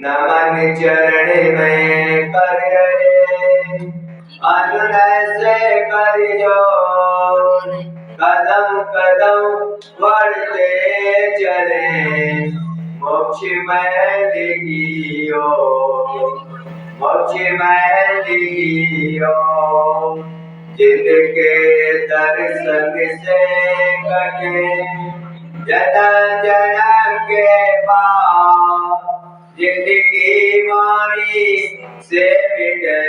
नमन चरण में कर रहे अनुनय से करियो कदम कदम बढ़ते चले मोक्ष में लिखियो मोक्ष में लिखियो जिनके दर्शन से कटे जन्म जन्म के पाप जिंदगी वाणी से मिटे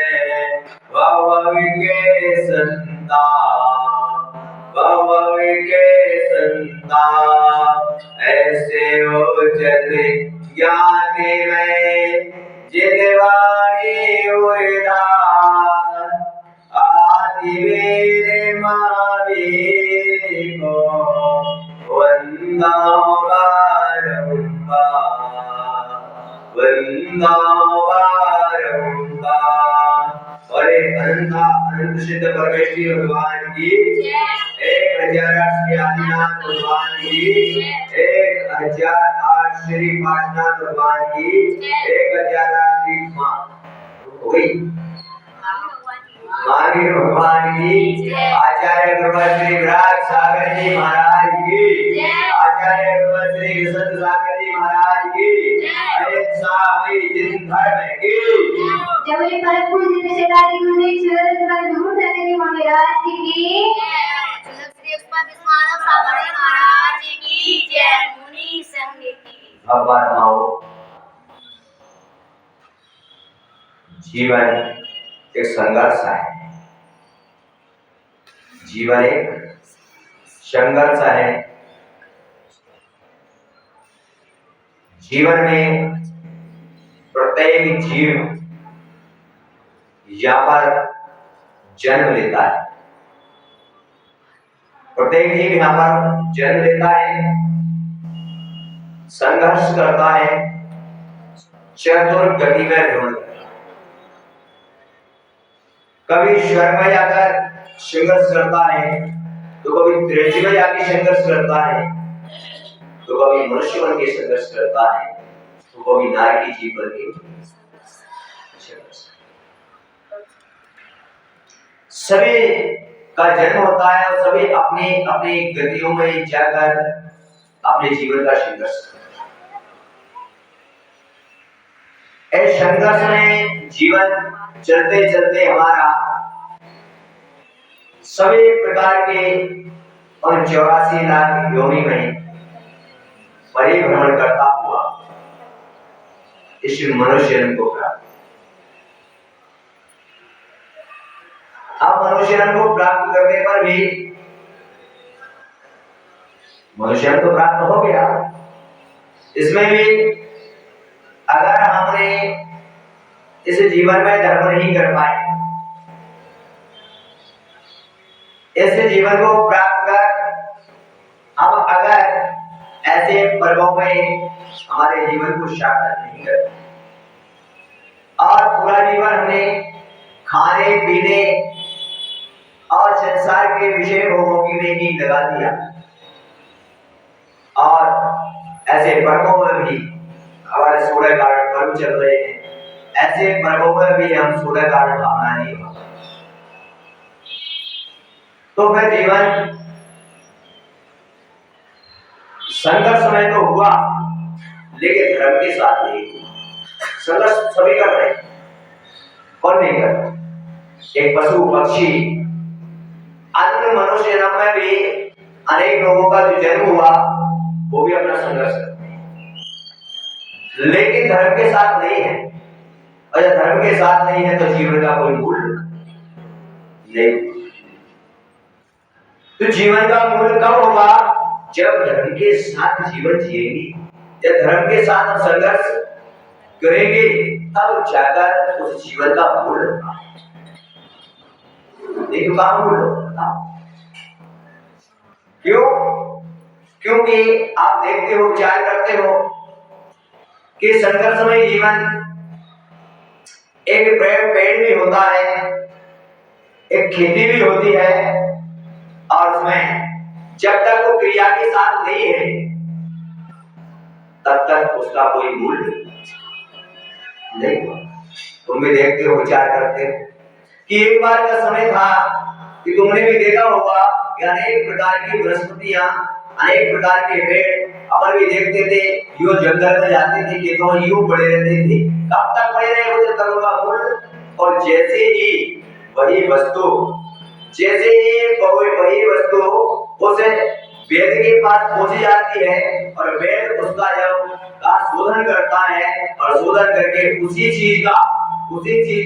भव के संतान भव के संतान ऐसे हो चल ज्ञानी में जिनवाणी उदार आदि वीर महावीर को वंदा बारंबार वंदा बारंबार। और अनंत सिद्ध परमेश्वर भगवान की 1008 श्री आदिनाथ भगवान की 1008 श्री पार्श्वनाथ भगवान की 1008 श्री महावीर भगवान की आचार्य गुरु श्री विराट सागर जी महाराज की आचार्य गुरु श्री संत सागर जी महाराज की अहिंसा में जिन धर्म की जबले परम पूज्य सेवारी गुरुदेव श्री गुरु सागर महाराज की श्री उस्ताद मानव सागर महाराज की जय मुनि संघ की। भगवान माओ जीवन एक संघर्ष है जीवन एक संघर्ष है। जीवन में प्रत्येक जीव यहाँ पर जन्म लेता है प्रत्येक जीव यहाँ पर जन्म लेता है संघर्ष करता है चतुर गति में भ्रमण करता है। कभी स्वर्ग में जाकर संघर्ष करता है तो कभी त्रिलोकी में जाके संघर्ष करता है तो कभी मनुष्य बन के संघर्ष करता है तो कभी नारकी जीव बन के सभी का जन्म होता है और सभी अपनी अपनी गतियों में जाकर अपने जीवन का संघर्ष करते हैं। इस संघर्ष में जीवन चलते चलते हमारा सभी प्रकार के और 84 लाख योनि में परिभ्रमण करता हुआ इस मनुष्य जन्म को प्राप्त। अब मनुष्य जन्म को प्राप्त करने पर भी मनुष्य जन्म तो प्राप्त हो गया इसमें भी अगर हमने इस जीवन में धर्म नहीं कर पाए ऐसे जीवन को प्राप्त कर हम अगर ऐसे पर्वों में हमारे जीवन को सार्थक नहीं करते और पूरा जीवन हमने खाने पीने और संसार के विषय भोगों में ही लगा दिया और ऐसे पर्वों में भी हमारे 16 कारण पर्व चल रहे हैं ऐसे पर्वों में भी हम 16 कारण भावना नहीं होता तो फिर जीवन संघर्ष में तो हुआ लेकिन धर्म के साथ नहीं संघर्ष सभी कर रहे कौन नहीं कर रहे। एक पशु पक्षी अन्य मनुष्य जन्म में भी अनेक लोगों का जो जन्म हुआ वो भी अपना संघर्ष करते हैं लेकिन धर्म के साथ नहीं है और जब धर्म के साथ नहीं है तो जीवन का कोई मूल्य नहीं। तो जीवन का मूल्य कब होगा जब धर्म के साथ जीवन जिएंगे जब धर्म के साथ हम संघर्ष करेंगे तब जाकर उस जीवन का मूल्य होगा। नहीं तो कहाँ मूल्य होगा क्यों क्योंकि आप देखते हो विचार करते हो कि संघर्ष में जीवन एक पेड़ भी होता है एक खेती भी होती है और उसमें जब तक वो क्रिया के साथ नहीं है तब तक उसका कोई मूल्य नहीं। नहीं हुआ। तुम भी देखते हो, विचार करते हो कि एक बार का समय था कि तुमने भी देखा होगा कि अनेक प्रकार की वनस्पतियां, अनेक प्रकार के पेड़ अपन भी देखते थे, यो जंगल में जाते थे, खेतों में यूं पड़े रहते थे। कब तक पड़े रहे वो जब तक उनका मूल, और जैसे ही वही वस्तु, जैसे ही वही वस्तु उस वेद के पास पहुंची जाती है और वेद उसका जब का शोधन करता है और शोधन करके उसी चीज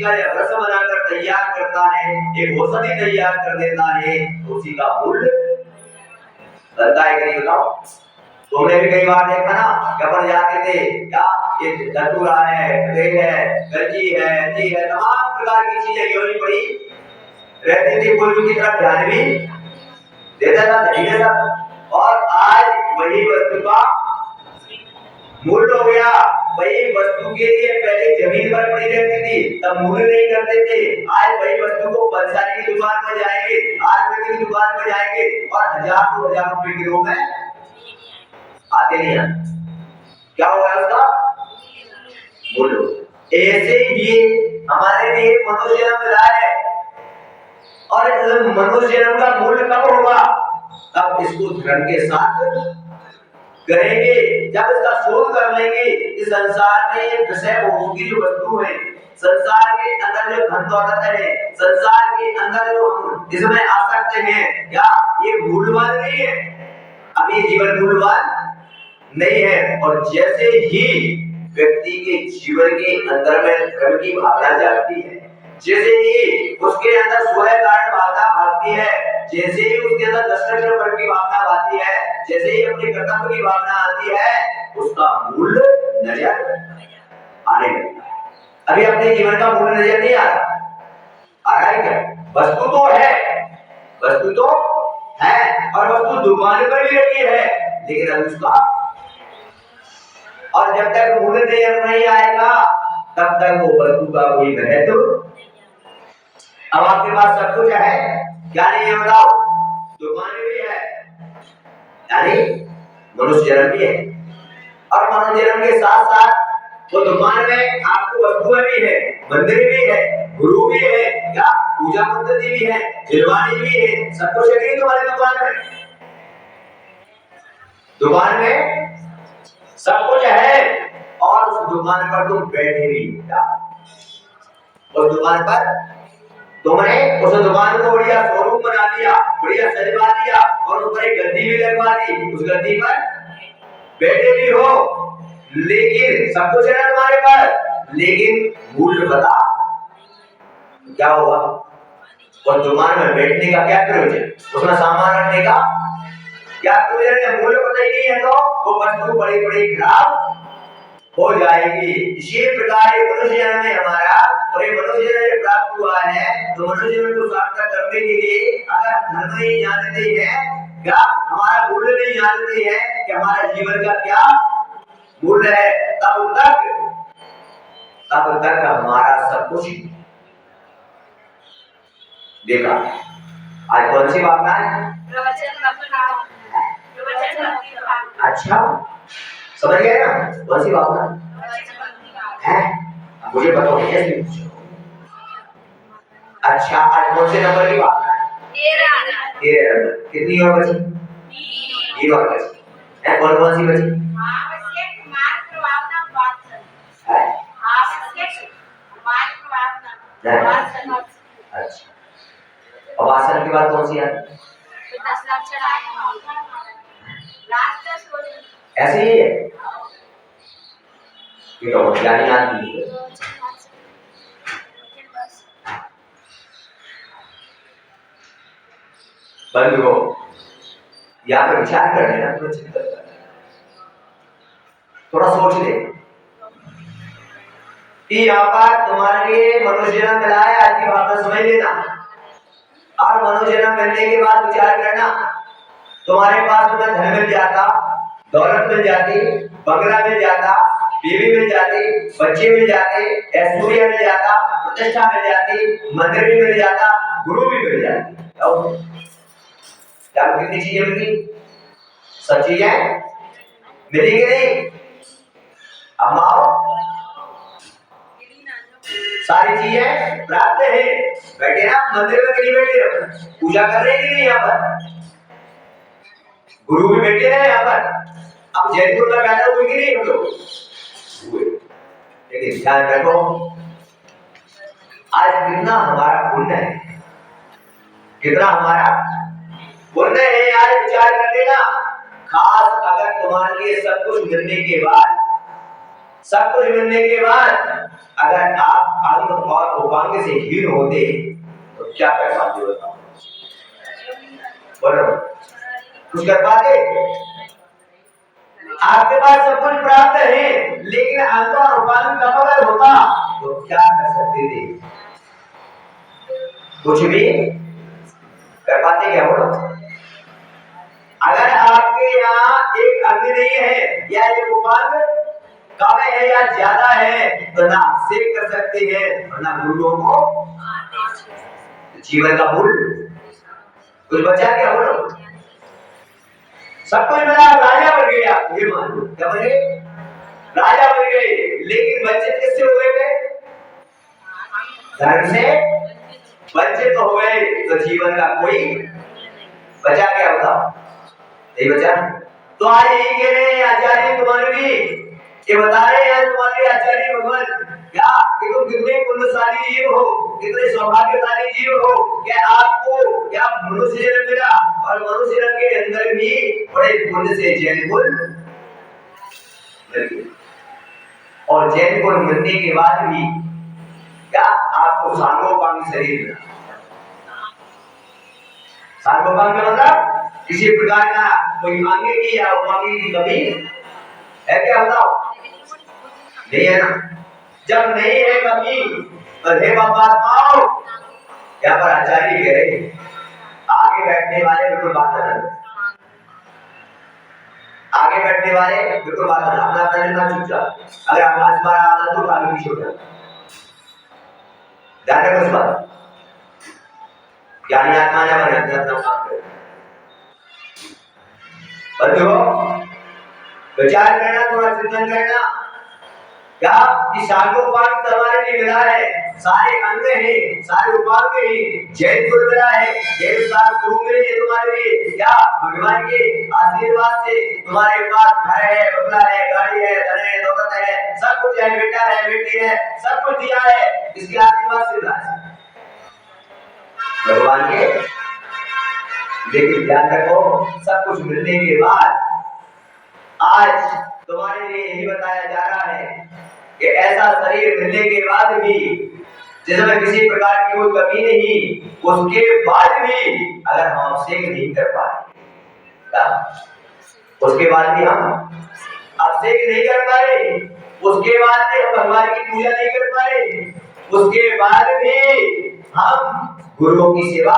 का जब रस बनाकर तैयार करता है, एक औषधि तैयार कर देता है, तो उसी का मूल्य बनता है कि नहीं बताओ। तुमने भी कई बार देखा ना कि अपन जाते थे, क्या ये धतूरा है, तेल है, गंजी है, जी है, तमाम प्रकार की चीजें गिरी पड़ी रहती थी, कोई उनकी तरफ ध्यान भी देता था नहीं देता। और आज वही वस्तु का मूल्य हो गया। वही वस्तु के लिए पहले जमीन पर पड़ी रहती थी, तब मूल्य नहीं करते थे। आज वही वस्तु को बंसारी की दुकान पर जाएंगे, आयुर्वेदिक की दुकान पर जाएंगे और 1000-2000 रुपए किलो में आते नहीं आते। क्या होगा उसका मूल्य। ऐसे ही हमारे लिए मनुष्य जन्म मिला है, और मनुष्य जन्म का मूल्य कब होगा? तब इसको धर्म के साथ करेंगे, जब इसका शोध कर लेंगे। इस संसार में विषय भोग की जो वस्तु है, संसार के अंदर जो धन दौलत है, संसार के अंदर जो हम इसमें आसक्त हैं, क्या ये मूल्यवान नहीं है? अब ये जीवन मूल्यवान नहीं है। और जैसे ही व्यक्ति के जीवन के अंदर में धर्म की भावना जागती है, जैसे ही उसके अंदर स्वयं कारण भावना भागती है, जैसे ही उसके अंदर दशरथ वर्ग की भावना आती है, जैसे ही अपने कर्तव्य की भावना आती है, उसका मूल्य नजर आने लगता है। अभी अपने जीवन का मूल्य नजर नहीं आ रहा, आ रहा है क्या? वस्तु तो है, वस्तु तो है, और वस्तु दुकान पर भी रखी है, लेकिन अब उसका, और जब तक मूल्य नहीं आएगा तब तक वो वस्तु का कोई महत्व। अब आपके पास सब कुछ है, क्या नहीं है बताओ? दुकान भी है, यानी मनुष्य जन्म भी है, और मनुष्य जन्म के साथ साथ वो दुकान में आपको वस्तुएं भी है, मंदिर भी है, गुरु भी है, क्या पूजा पद्धति भी है, दिलवानी भी है, सब कुछ है तुम्हारी दुकान में। दुकान में सब कुछ है, और उस दुकान पर तुम बैठे भी, क्या उस दुकान पर तुमने उस दुकान को बढ़िया शोरूम बना दिया, बढ़िया सजवा दिया, और उस पर एक गद्दी भी लगवा दी, उस गद्दी पर बैठे भी हो, लेकिन सब कुछ है तुम्हारे पास, लेकिन मूल्य बता क्या होगा? और दुकान में बैठने का क्या प्रयोजन, उसमें सामान रखने का क्या प्रयोजन है? मूल्य पता ही नहीं है तो वो वस्तु बड़ी बड़ी खराब हो जाएगी। इसी प्रकार ये मनुष्य जन्म में हमारा, और ये मनुष्य जन्म प्राप्त हुआ है, तो मनुष्य जन्म को सार्थक करने के लिए अगर धर्म नहीं जानते हैं, क्या हमारा मूल्य नहीं जानते हैं कि हमारा जीवन का क्या मूल्य है, तब तक हमारा सब कुछ देखा। आज कौन सी बात है? अच्छा समझ गए ना, कौन सी बात है? मुझे बताओ कैसे? अच्छा आज कौन से नंबर की बात है? 13 नंबर। कितनी और बची? 3 और बची है। कौन कौन सी बची? अच्छा, अब आसन के बाद कौन सी है? ऐसे ही है, ये तो ज्ञानी आदमी है। बंधुओं, यहाँ पर विचार कर लेना, थोड़ा चिंतन कर, थोड़ा सोच ले कि यहाँ पर तुम्हारे लिए मनुष्य जन्म मिला है, आज की भावना समझ लेना। और मनुष्य जन्म मिलने के बाद विचार करना, तुम्हारे पास तुम्हें धन मिल जाता, दौलत मिल जाती, बंगला मिल जाता, बीवी मिल जाती, बच्चे मिल जाते, ऐश्वर्य मिल जाता, प्रतिष्ठा मिल जाती, मंदिर भी मिल जाता, गुरु भी मिल जाती, क्या कितनी चीजें मिली? सब चीजें मिली कि नहीं? अब आओ सारी चीजें प्राप्त है। बैठे ना मंदिर में, नहीं बैठे, पूजा कर रहे हैं कि नहीं यहाँ पर, गुरु भी बैठे हैं यहाँ पर। अब जयपुर में बैठा हुए कि नहीं हम लोग, लेकिन ध्यान रखो आज कितना हमारा पुण्य है, कितना हमारा पुण्य है आज विचार कर लेना। खास अगर तुम्हारे लिए सब कुछ मिलने के बाद, सब कुछ मिलने के बाद अगर आप अंग और उपांग से हीन होते तो क्या कर पाते हो, बोलो कुछ कर पाते? आपके पास सब कुछ प्राप्त है लेकिन अंग और उपांग कम अगर होता तो क्या कर सकते थे? कुछ भी कर पाते क्या, बोलो? अगर आपके यहाँ एक अंग नहीं है या एक उपांग कम है या ज्यादा है तो ना सेव कर सकते हैं और ना गुरुओं को जीवन का मूल कुछ बचा क्या, बोलो? सब कुछ मिला, राजा बन गए आप, ये मान लो, क्या बन गए? राजा बन गए, लेकिन वंचित किससे हो गए? धर्म से वंचित हो गए तो जीवन का कोई बचा क्या, बताओ? नहीं बचा। तो आज यही कह रहे हैं आचार्य तुम्हारे भी, ये बता रहे हैं तुम्हारे आचार्य भगवान क्या कि तुम कितने पुण्यशाली जीव हो, कितने सौभाग्यशाली जीव हो, क्या आपको क्या मनुष्य जन्म मिला और मनुष्य जन्म के अंदर भी बड़े पुण्य से जैन कुल मिल, और जैन कुल मिलने के बाद भी क्या आपको सार्वभौमिक शरीर मिला। सार्वभौमिक मतलब किसी प्रकार का कोई अंग की या उपांग की कमी है क्या, बताओ? नहीं है ना। जब नहीं है कमी तो हे बापाओ, यहाँ पर आचार्य कह रहे आगे बैठने वाले बिल्कुल बात करना, आगे बैठने वाले बिल्कुल बात करना, अपना अपना निर्णय चुपचाप। अगर आप 5 बार आदत हो तो आगे पीछे हो जाए, ध्यान रखो इस बात। ज्ञानी आत्मा ने बने अपना काम करे, विचार करना, थोड़ा चिंतन करना क्या कि सारे उपांग तुम्हारे लिए मिला है, सारे अंग है, सारे उपांग है, जैन कुल मिला है, जैन सार गुरु मिले हैं तुम्हारे लिए, क्या भगवान के आशीर्वाद से तुम्हारे पास घर है, बंगला है, गाड़ी है, धन है, दौलत है, सब कुछ है, बेटा है, बेटी है, सब कुछ दिया है, इसके आशीर्वाद से मिला है भगवान के। लेकिन ध्यान रखो सब कुछ मिलने के बाद आज तुम्हारे लिए यही बताया जा रहा है कि ऐसा शरीर मिलने के बाद भी जिसमें किसी प्रकार की कोई कमी नहीं, उसके बाद भी अगर हम अभिषेक नहीं कर पाए, उसके बाद भी हम अभिषेक नहीं कर पाए, उसके बाद भी हम भगवान की पूजा नहीं कर पाए, उसके बाद भी हम गुरुओं की सेवा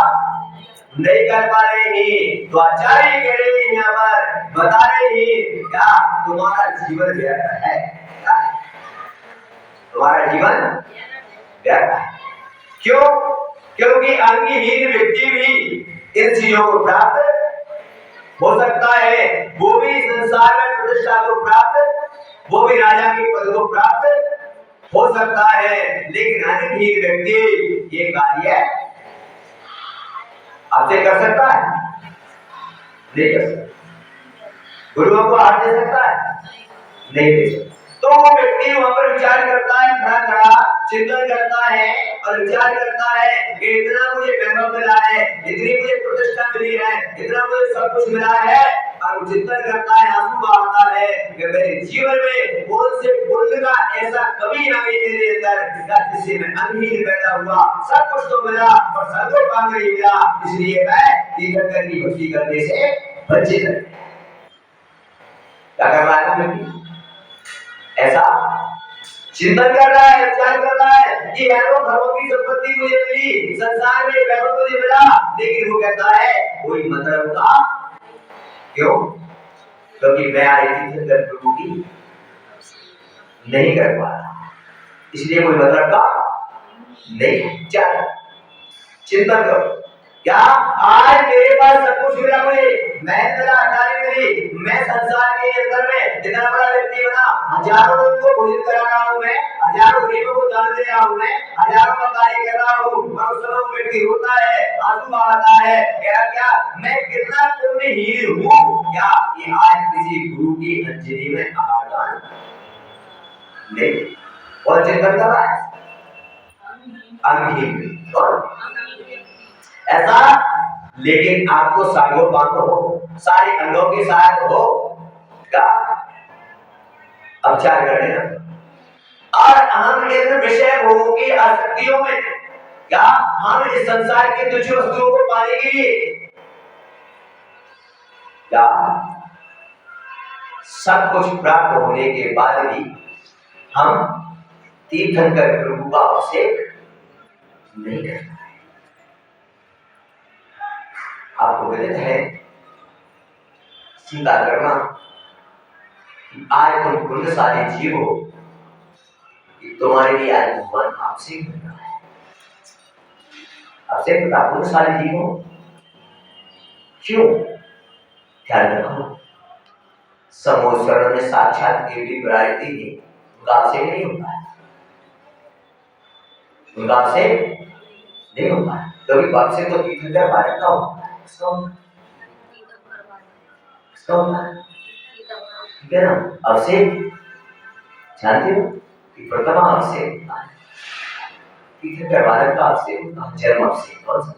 नहीं कर पा रहे हैं, तो आचार्य कह रहे हैं यहाँ पर बता रहे हैं क्या तुम्हारा जीवन व्यर्थ है, तुम्हारा जीवन व्यर्थ है। क्यों? क्योंकि अंगहीन व्यक्ति भी इन चीजों को प्राप्त हो सकता है, वो भी संसार में प्रतिष्ठा को प्राप्त, वो भी राजा के पद को प्राप्त हो सकता है, लेकिन अंगहीन व्यक्ति ये कार्य आपसे कर सकता है? नहीं कर सकता। गुरुओं को हाथ दे सकता है? नहीं दे सकता। तो वो व्यक्ति वहां पर विचार करता है, खड़ा खड़ा चिंतन करता है और विचार करता है कि इतना मुझे वैभव मिला है, इतनी मुझे प्रतिष्ठा मिली है, इतना मुझे सब कुछ मिला है, और चिंतन करता है, आंसू बहाता है कि मेरे जीवन में कौन से पुण्य का ऐसा कमी आ गई मेरे अंदर जिससे मैं अंगहीन पैदा हुआ, सब कुछ तो मिला और सर्वोपरि नहीं मिला, इसलिए मैं तीर्थंकर की भक्ति करने से वंचित है। क्या कर रहा है व्यक्ति? ऐसा चिंतन कर रहा है, विचार कर रहा है कि यारो घरों की संपत्ति मुझे मिली, संसार में वैभव मुझे मिला, लेकिन वो कहता है कोई मतलब का क्यों? क्योंकि मैं आई तीर्थंकर प्रभु की नहीं कर पा रहा, इसलिए कोई मतलब का नहीं। चल चिंतन करो, क्या आज मेरे पास सब कुछ मिला, मुझे मैं मिला, अटारी मिली, मैं संसार के अंदर में इतना बड़ा व्यक्ति बना, हजारों लोगों को भोजन करा रहा हूं, मैं हजारों गरीबों को दान दे रहा हूँ, मैं हजारों का कार्य कर रहा हूँ, मनुष्यों में व्यक्ति होता है, आंसू बहाता है, क्या क्या मैं कितना पुण्यहीन हूँ, क्या ये आज किसी गुरु की अंजलि में आदान नहीं। और चिंतन कर रहा है अंगहीन और ऐसा, लेकिन आपको सागोपान हो, सारे अंगों के साथ हो, क्या अब विचार कर लेना। और हम इन विषय भोगों की आसक्तियों में, क्या हम इस संसार की तुच्छ वस्तुओं को पाने के लिए, क्या सब कुछ प्राप्त होने के बाद भी हम तीर्थंकर प्रभु का अभिषेक नहीं करता है। आपको विदित है चिंता करना कि आज तुम पुण्यशाली जीव हो, कि तुम्हारे लिए आज भगवान आपसे कर रहा है, आपसे पुण्यशाली जीव हो। क्यों? ध्यान रखो, समूह शरण में साक्षात देवी विराजती है, उनका अभिषेक नहीं होता है, उनका अभिषेक नहीं होता है, क्योंकि अभिषेक तो तीर्थंकर भारत का होता है, इसका होता है, ठीक है ना। अभिषेक जानते हो कि प्रथमा अभिषेक होता है, तीर्थंकर भारत का अभिषेक होता है, जन्म अभिषेक, कौन सा?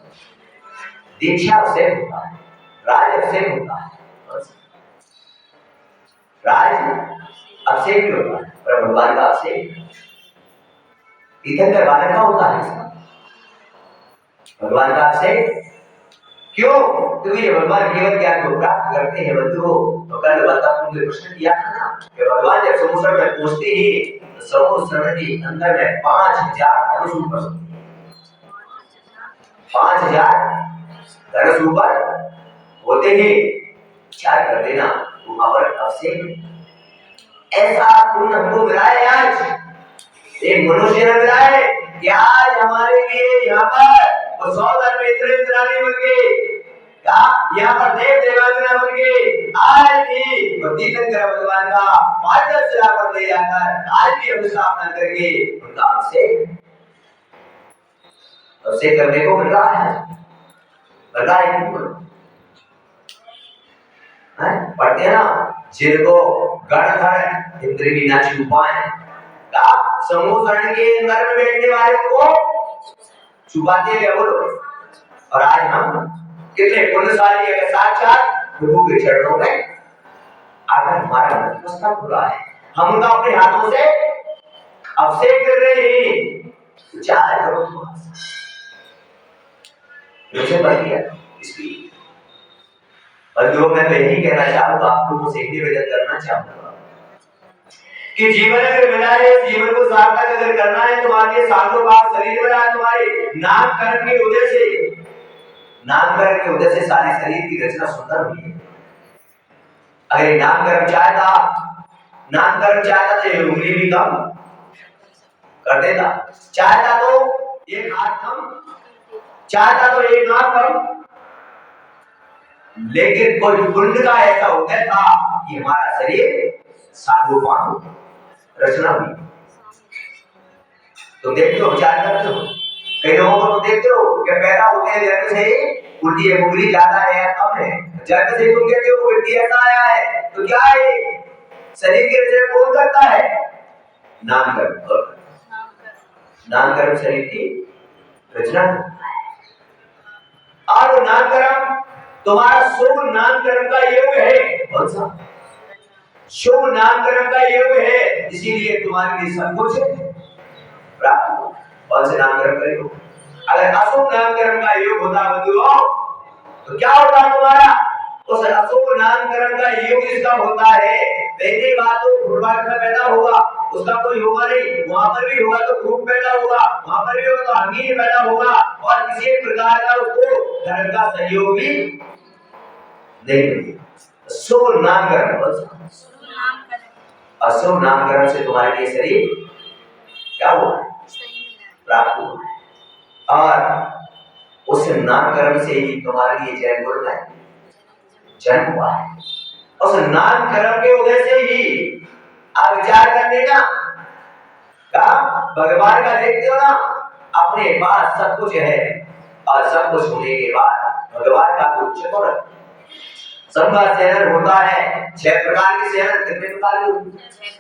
दीक्षा अभिषेक होता है, राज अभिषेक होता है, कौन सा? राज अभिषेक भी होता है, पर भगवान का अभिषेक तीर्थंकर भारत का होता है, इसका भगवान का अभिषेक क्यों? क्योंकि ये भगवान केवल ज्ञान को प्राप्त करते हैं बंधुओं। तो कल बता तुमने प्रश्न किया था ना कि भगवान जब समूह शरण में पहुंचते ही समूह शरण के अंदर में 5000 धनुष ऊपर, 5000 धनुष ऊपर होते ही विचार कर लेना वहां पर अभिषेक ऐसा पुण्य हमको मिला है। आज एक मनुष्य ने मिला है कि आज हमारे लिए यहाँ पर और 100 में इतने इंद्राणी बन गए, क्या यहाँ पर देव देवांगना बन गए। आज भी तीर्थंकर भगवान का पादशिला पर ले जाकर आज भी हम स्थापना करके उनका अभिषेक करने को मिल रहा है, मिल रहा है क्यों? पढ़ते हैं ना, जिनको गणधर इंद्र भी ना छू पाए, क्या समूह शरण के अंदर में बैठने वाले को छुपाते हैं वो लोग। और आज हम कितने पुण्यशाली है, साक्षात प्रभु के चरणों में आकर हमारा नतमस्तक हो रहा है, हम उनका अपने हाथों से अभिषेक कर रहे हैं। विचार करो थोड़ा सा, मुझे बढ़ गया इसलिए बंधुओं मैं तो यही कहना चाहूंगा, आप लोगों से निवेदन करना चाहूंगा कि जीवन अगर मिला है, जीवन को सार्थक अगर करना है, तुम्हारे सातों भाग शरीर में रहा, तुम्हारे नामकरण की वजह से, नामकरण की वजह से सारे शरीर की रचना सुंदर हुई है। अगर नामकरण चाहता तो ये उंगली भी कम कर देता, चाहता तो एक हाथ कम, चाहता तो एक नाक कम, लेकिन कोई पुण्य का ऐसा होता था कि हमारा शरीर सागोपान रचना हुई। तो देखते हो, विचार करते हो, कई लोगों को तुम देखते हो कि पैदा होते हैं जन्म से उल्टी है, मुंगली ज्यादा है या कम है, जन्म से तुम कहते हो व्यक्ति ऐसा आया है, तो क्या है शरीर की रचना कौन करता है? नामकरण, नामकरण शरीर की रचना। और नामकरण तुम्हारा शुभ नामकरण का योग है, कौन सा? शुभ नामकरण का योग है, इसीलिए तुम्हारे लिए सब कुछ प्राप्त। कौन से नामकरण का योग? अगर अशुभ नामकरण का योग होता बंधुओं तो क्या होता तुम्हारा? उस अशुभ नामकरण का योग इसका होता है, पहली बात तो दुर्भाग्य का पैदा होगा, उसका कोई होगा नहीं, वहां पर भी होगा तो ग्रुप पैदा होगा, वहां पर भी होगा तो अंगीर पैदा होगा, और किसी प्रकार का उसको धर्म का सहयोग भी नहीं मिलेगा। शुभ नामकरण, अशुभ नामकरण से तुम्हारे लिए शरीर क्या हुआ? प्राप्त हुआ है, और उस नामकरण से ही तुम्हारे लिए जैन गुरु में जन्म हुआ है। उस नामकरण के वजह से ही आप विचार करने का क्या भगवान का देखते हो ना, अपने पास सब कुछ है और सब कुछ होने के बाद भगवान का कुछ चतुर सबका सेवन होता है। 6 प्रकार के सेवन, कितने प्रकार के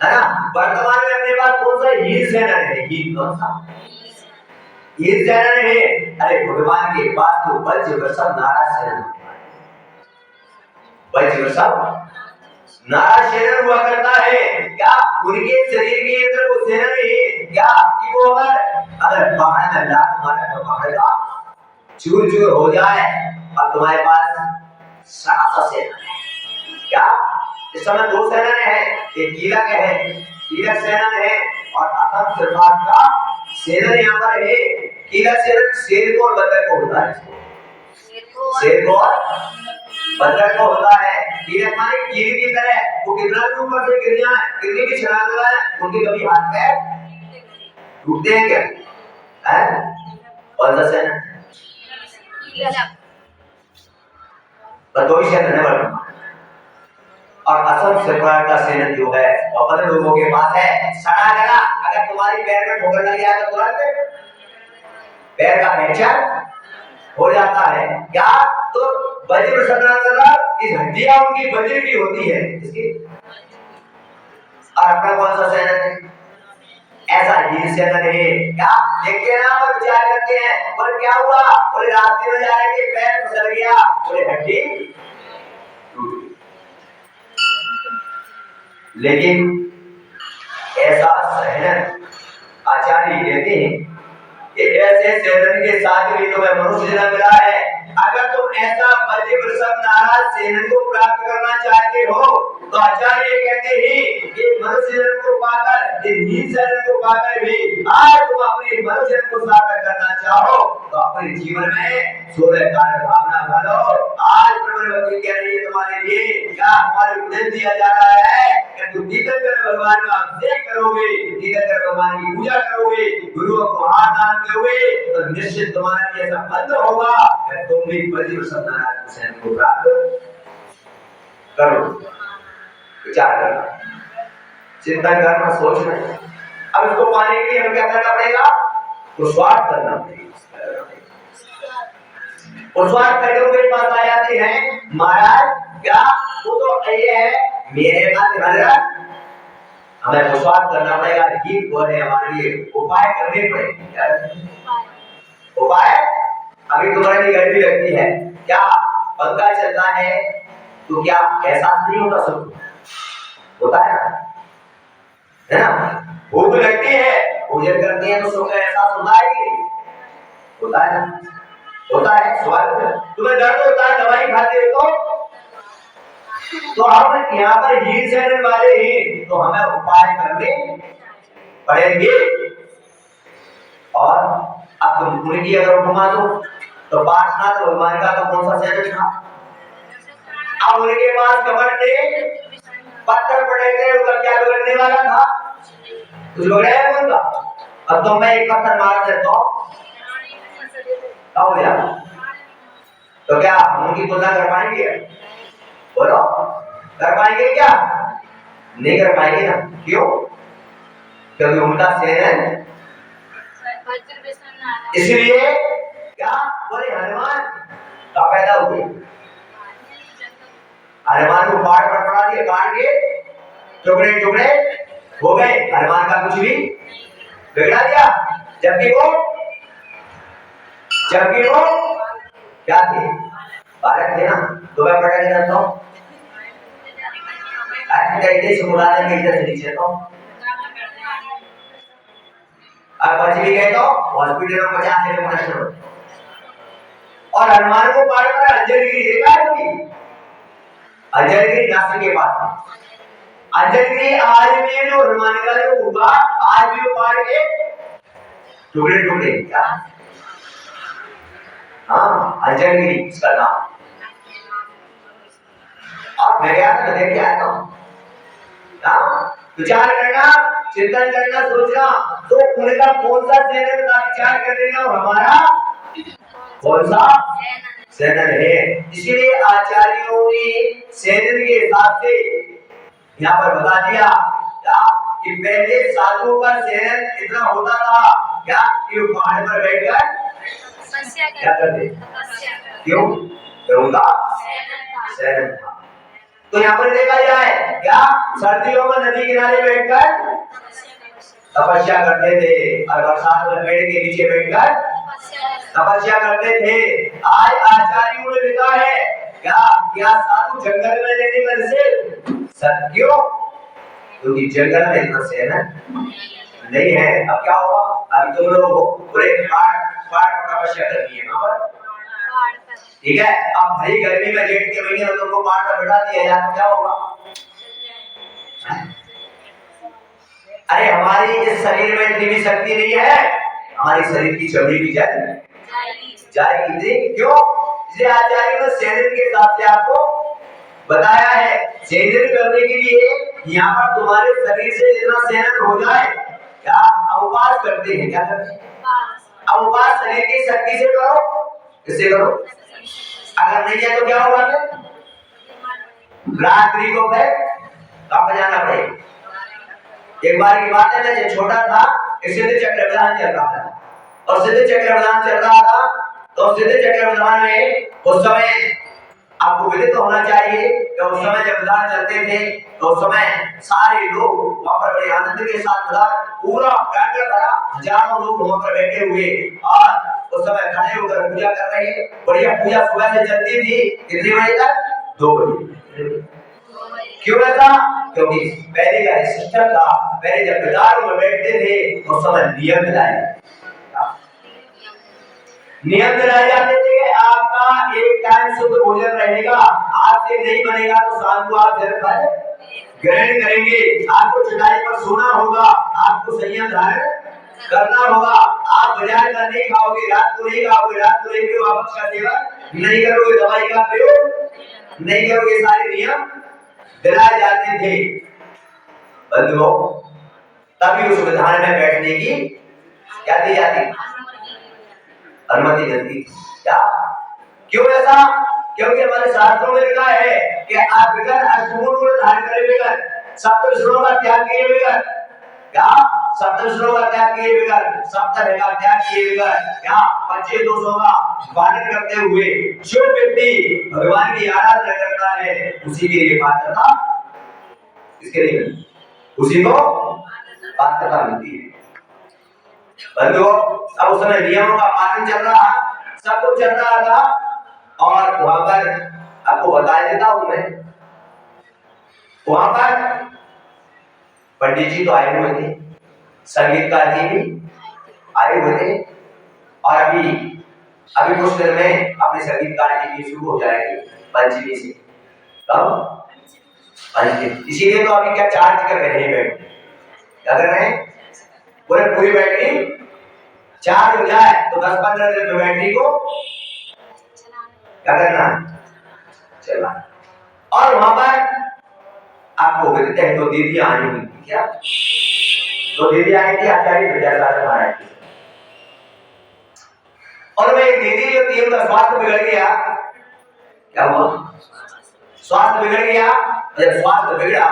है ना। वर्तमान में अपने पास कौन सा हीर सेवन है? हीर कौन सा हीर सेवन है? अरे भगवान के पास तो वज्र वृषभ नाराज सेवन, वज्र वृषभ नाराज सेवन हुआ करता है। क्या उनके शरीर के अंदर वो सेवन है क्या कि वो अगर पहाड़ में लात मारे तो पहाड़ का चूर चूर हो जाए, और तुम्हारे पास सासा सेना है क्या? इस समय 2 सेना है, एक कीलक है, कीलक सेना है, और असम सरकार का सेना यहाँ पर है। कीलक सेना शेर को और बंदर को होता है, शेर को और बंदर को होता है। कीलक माने कील की तरह, वो कितना भी ऊपर से गिर जाए, कितनी भी छलांग लगाए, उनके कभी हाथ पैर टूटते हैं क्या? है कौन सा सेना? बतौई सेना है वर्तमान। और असम सरकार का सेना जो है अपन लोगों के पास है सड़ा गला। अगर तुम्हारी पैर में ठोकर लग जाए तो तुरंत पैर का फ्रैक्चर हो जाता है क्या? तो वज्र संग्राम इस हड्डियां उनकी वज्र की होती है इसकी। और अपना कौन सा सेना है? ऐसा ही सेना है क्या? देखते हैं ना, पर विचार करते हैं, पर क्या हुआ? बोले रास्ते में जा रहे थे, पैर फिसल गया, बोले हड्डी टूट गई। लेकिन ऐसा सहन आचार्य कहते हैं कि ऐसे सेवन के साथ भी तुम्हें मनुष्य जन्म मिला है। अगर तुम ऐसा वज्र वृषभ नाराज सेवन को प्राप्त करना चाहते हो तो आचार्य कहते हैं कि मनुष्य जन्म को पाकर, हीन सेवन को पाकर भी आज तुम अपने मनुष्य जन्म को सार्थक करना चाहो तो अपने जीवन में सूर्य कार्य भावना भरो। आज प्रबल कह रही है तुम्हारे लिए, क्या हमारे उपदेश दिया जा रहा है कि तुम तीर्थंकर भगवान का अभिषेक करोगे, तीर्थंकर भगवान की पूजा करोगे, गुरुओं को हाथ दान दोगे तो निश्चित तुम्हारे लिए ऐसा बंद होगा कि तुम भी वज्र सत्नारायण सेन को प्राप्त करो। विचार करना, चिंतन करना, सोचना। अब इसको पाने के लिए हमें क्या करना पड़ेगा? पुरुषार्थ करना पड़ेगा। पुरुषार्थ करने के पास आ जाते हैं, महाराज क्या वो तो ये है मेरे पास महाराज, हमें पुरुषार्थ करना पड़ेगा। गीत बोले हमारे लिए उपाय करने पड़ेंगे। उपाय अभी तुम्हारे लिए गर्मी लगती है, क्या पंखा चलता है तो क्या एहसास नहीं होता? सब होता है ना? भूख लगती है, भोजन करते हैं तो सुख का एहसास होता है कि होता है ना? होता है। स्वास्थ्य तुम्हें दर्द होता है, दवाई खाते हो तो हम यहाँ पर हीर सेवन वाले ही, तो हमें उपाय करने पड़ेंगे। और अब तुम उनकी अगर उपमा दो तो पार्श्वनाथ भगवान का तो कौन सा सेवन था? अब उनके पास कमर में पत्थर पड़े थे, उनका क्या बिगड़ने वाला था? कुछ बिगड़ा उनका? अब तो मैं एक पत्थर मार देता हूँ हो गया, तो क्या उनकी तुलना कर पाएंगे? बोलो, कर पाएंगे क्या? नहीं कर पाएंगे ना। क्यों? क्योंकि उनका सेवन, इसलिए क्या बोले हनुमान का पैदा हुए, हनुमान को पहाड़ पर पड़ा दिया, काट के टुकड़े टुकड़े हो गए, हनुमान का कुछ भी बिगड़ा दिया। जबकि वो क्या थे? बालक थे ना। तो मैं पढ़ा नहीं जानता हूँ, इधर से मुड़ा देंगे, इधर से नीचे तो अब बच भी गए तो हॉस्पिटल में 50 से पहुंच। और हनुमान को पहाड़ पर अंजलगिरी देखा है कि अंजलगिरी नासिक के पास अंजलगिरी आज भी जो हनुमान का जो हुआ, आज भी वो पहाड़ के टुकड़े टुकड़े क्या? हाँ, अंजलगिरी इसका नाम। और मैं क्या था, देख के आया था। विचार करना, चिंतन करना, सोचना, तो उनका कौन सा सेवन का विचार कर लेना और हमारा कौन सा सेवन है। इसलिए आचार्यों ने सेवन के हिसाब से यहाँ पर बता दिया क्या कि पहले साधुओं का शयन इतना होता था क्या कि वो पहाड़ पर बैठकर क्या करते? क्यों? तो उनका शयन था। तो यहाँ पर देखा जाए क्या सर्दियों में नदी किनारे बैठकर तपस्या करते थे और बरसात में पेड़ के नीचे बैठकर तपस्या करते थे। आज आचार्यों ने लिखा है क्या साधु जंगल में रहने का निषेध? क्यों? क्योंकि जंगल में इतना शयन नहीं है। अब क्या होगा? अब तुम लोग पूरे पहाड़ पर तपस्या करनी है वहां पर, ठीक है? अब भाई गर्मी में जेठ के महीने में तुमको पहाड़ पर बैठा दिया जाए तो क्या होगा? अरे हमारी इस शरीर में इतनी भी शक्ति नहीं है, हमारी शरीर की चमड़ी भी जाएगी। क्यों? इसलिए आचार्य ने शयन के हिसाब से आपको बताया है। शयन करने के लिए यहाँ पर तुम्हारे शरीर से जितना शयन हो जाए क्या उपवास करते हैं? क्या करते हैं? अब उपवास शरीर की शक्ति से करो, किससे करो? अगर नहीं है तो क्या होगा? रात्रि को फिर कहाँ जाना पड़ेगा? एक बार की बात है, मैं जब छोटा था सिद्ध चक्रवर्ती चल रहा था और सिद्ध चक्रवर्ती चल रहा था तो सिद्ध चक्रवर्ती में उस समय आपको विदित होना चाहिए कि उस समय जब विधान चलते थे तो उस समय सारे लोग वहां पर बड़े आनंद के साथ विधान पूरा प्रांगण भरा, हजारों लोग वहां पर बैठे हुए और उस समय खड़े होकर पूजा कर रहे हैं। बढ़िया पूजा सुबह से चलती थी, कितने बजे तक? 2 बजे। क्यों ऐसा? क्योंकि पहले का सिस्टम था, पहले जब विदारों में बैठते थे उस समय नियम दिलाए जाते थे कि आपका एक टाइम शुद्ध भोजन रहेगा, आज से नहीं बनेगा तो शाम को आप जल फल ग्रहण करेंगे, आपको चटाई पर सोना होगा, आपको संयम धारण करना होगा, आप बाजार का नहीं खाओगे, रात को नहीं खाओगे, रात को नहीं वापस का सेवन नहीं करोगे, दवाई का प्रयोग नहीं करोगे, सारे नियम दिलाए जाते थे। बंधुओं, तभी उस विधान में बैठने की क्या दी जाती? अनुमति मिलती। क्या? क्यों ऐसा? क्योंकि हमारे शास्त्रों में लिखा है कि आप बगैर अष्टगुण को धारण करे बगैर, सप्तविष्णुओं का त्याग किए बगैर, क्या सप्तविष्णुओं का त्याग किए बगैर, सप्तह का त्याग किए बगैर, क्या 25 दोषों का पालन करते हुए जो व्यक्ति भगवान की आराधना करता है उसी के लिए पात्रता, इसके लिए उसी को पात्रता मिलती है। बंधुओं, अब उस समय नियमों का पालन चल रहा, सब कुछ चल रहा था और वहां पर आपको बता देता हूं मैं, वहां पर पंडित जी तो आए हुए थे, संगीतकार जी भी आए हुए थे और अभी कुछ दिन में अपने संगीतकार जी की शुरू हो जाएगी पंचमी से। कब? पंचमी। इसीलिए तो अभी क्या चार्ज कर रहे हैं बैटरी, क्या कर रहे हैं? बोले पूरी बैटरी चार्ज हो जाए तो 10-15 दिन में बैटरी को क्या करना? चला। और वहां पर आपको कहते हैं तो दीदी आई हुई थी। क्या? तो दीदी आई थी आचार्य विद्यासागर महाराज की, और मैं एक दीदी जो थी उनका स्वास्थ्य बिगड़ गया। क्या हुआ? स्वास्थ्य बिगड़ गया। जब स्वास्थ्य बिगड़ा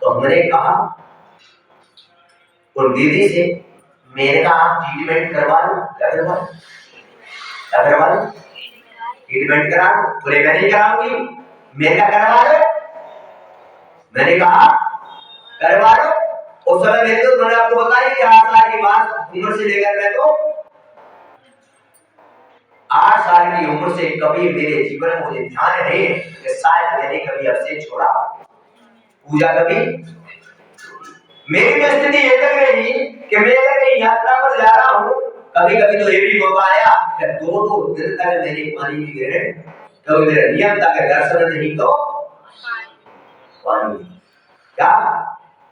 तो हमने कहा उन दीदी से, मेरे का आप ट्रीटमेंट करवा लो। क्या करवा लो? ट्रीटमेंट करा लो। बोले मैं नहीं कराऊंगी, मेरे का करवा लो। मैंने कहा करवा लो। उस समय मेरे तो मैंने आपको बताया कि 8 साल की बात उम्र से लेकर मैं तो 8 साल की उम्र से कभी मेरे जीवन में मुझे ध्यान नहीं कि शायद मैंने कभी अभिषेक छोड़ा, पूजा कभी। मेरी स्थिति ये तक रही कि मैं अगर यात्रा पर जा रहा हूँ, कभी कभी तो ये भी मौका आया कि 2-2 दिन तक मैंने पानी की ग्रहण, कभी मेरा नियम था कि दर्शन नहीं तो पानी। क्या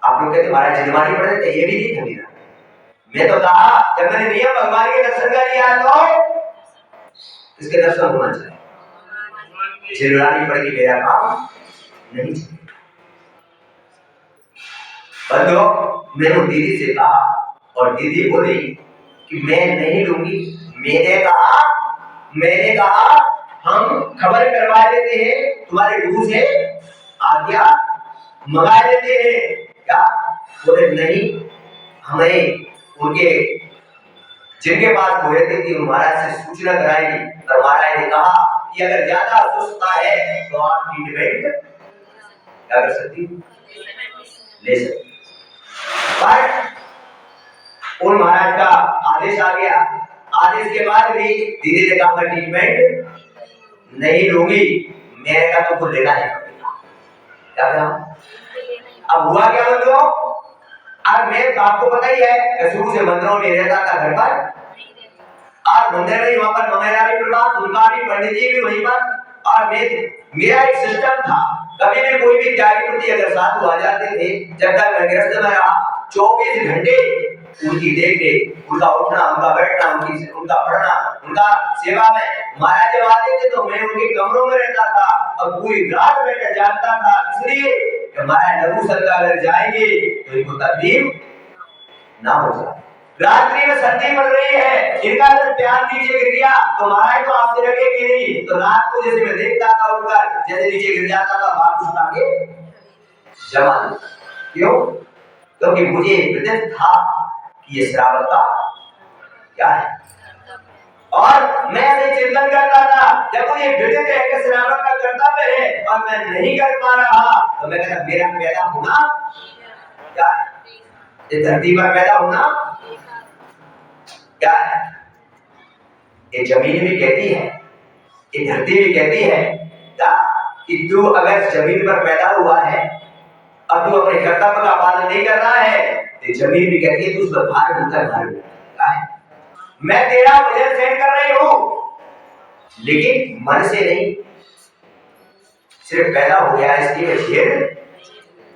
आप लोग कहते महाराज जिनवानी पड़े थे? ये भी नहीं था मेरा। मैं तो कहा जब मैंने नियम भगवान के दर्शन कर लिया तो इसके दर्शन होना चाहिए, जिनवानी पड़ गई मेरा काम नहीं। बंधुओं, मैंने दीदी से कहा और दीदी बोली कि मैं नहीं लूंगी। मैंने कहा हम खबर करवा देते हैं, तुम्हारे गुरु से आज्ञा मंगा देते हैं। क्या? बोले नहीं, हमें उनके जिनके पास वो रहती थी महाराज से सूचना कराएंगे। और महाराज ने कहा कि अगर ज्यादा अस्वस्थता है तो आप ट्रीटमेंट क्या कर सकती, ले सकती। पर उन महाराज का आदेश आ गया। आदेश के बाद भी दीदी ने कहा मैं ट्रीटमेंट नहीं लूंगी, मेरे का तो लेना है क्या कहा। अब हुआ क्या बंधुओं, अब मैं तो आपको पता ही है शुरू से मंदिरों में रहता था घर पर, और मंदिर में वहां पर मेरा भी प्रभाव, उनका भी, पंडित जी भी वहीं पर। और मेरा एक सिस्टम था, कभी भी कोई भी त्यागी प्रति अगर साधु आ जाते थे, जब तक मैं गृहस्थ में रहा 24 घंटे उनकी देख, उनका उठना, उनका बैठना, उनका पढ़ना, उनका सेवा में। महाराज जब आते थे तो मैं उनके कमरों में रहता था और पूरी रात बैठ जागता था, इसलिए कि महाराज लघु संत अगर जाएंगे तो इनको तकलीफ ना हो जाए। रात्रि में सर्दी पड़ रही है, इनका अगर प्यार नीचे गिर गया तो महाराज तो आपसे रखेगी नहीं। तो रात को जैसे मैं देखता था उठकर, जैसे नीचे गिर जाता था, बात उठा के जमा। क्यों? क्योंकि मुझे विदित था कि ये श्रावक का क्या है, और मैं ऐसे चिंतन करता था। जब मुझे विदित है कि श्रावक का कर्तव्य है और मैं नहीं कर पा रहा, तो मैं कहता मेरा पैदा होना क्या है, इस धरती पर पैदा होना क्या है। ये जमीन भी कहती है, ये धरती भी कहती है क्या कि तू अगर जमीन पर पैदा हुआ है और तू अपने कर्तव्य का पालन नहीं कर रहा है, तो जमीन भी कहती है तू उस पर भार क्या है। मैं तेरा वजन सहन कर रही हूं, लेकिन मन से नहीं, सिर्फ पैदा हो गया इसलिए झेल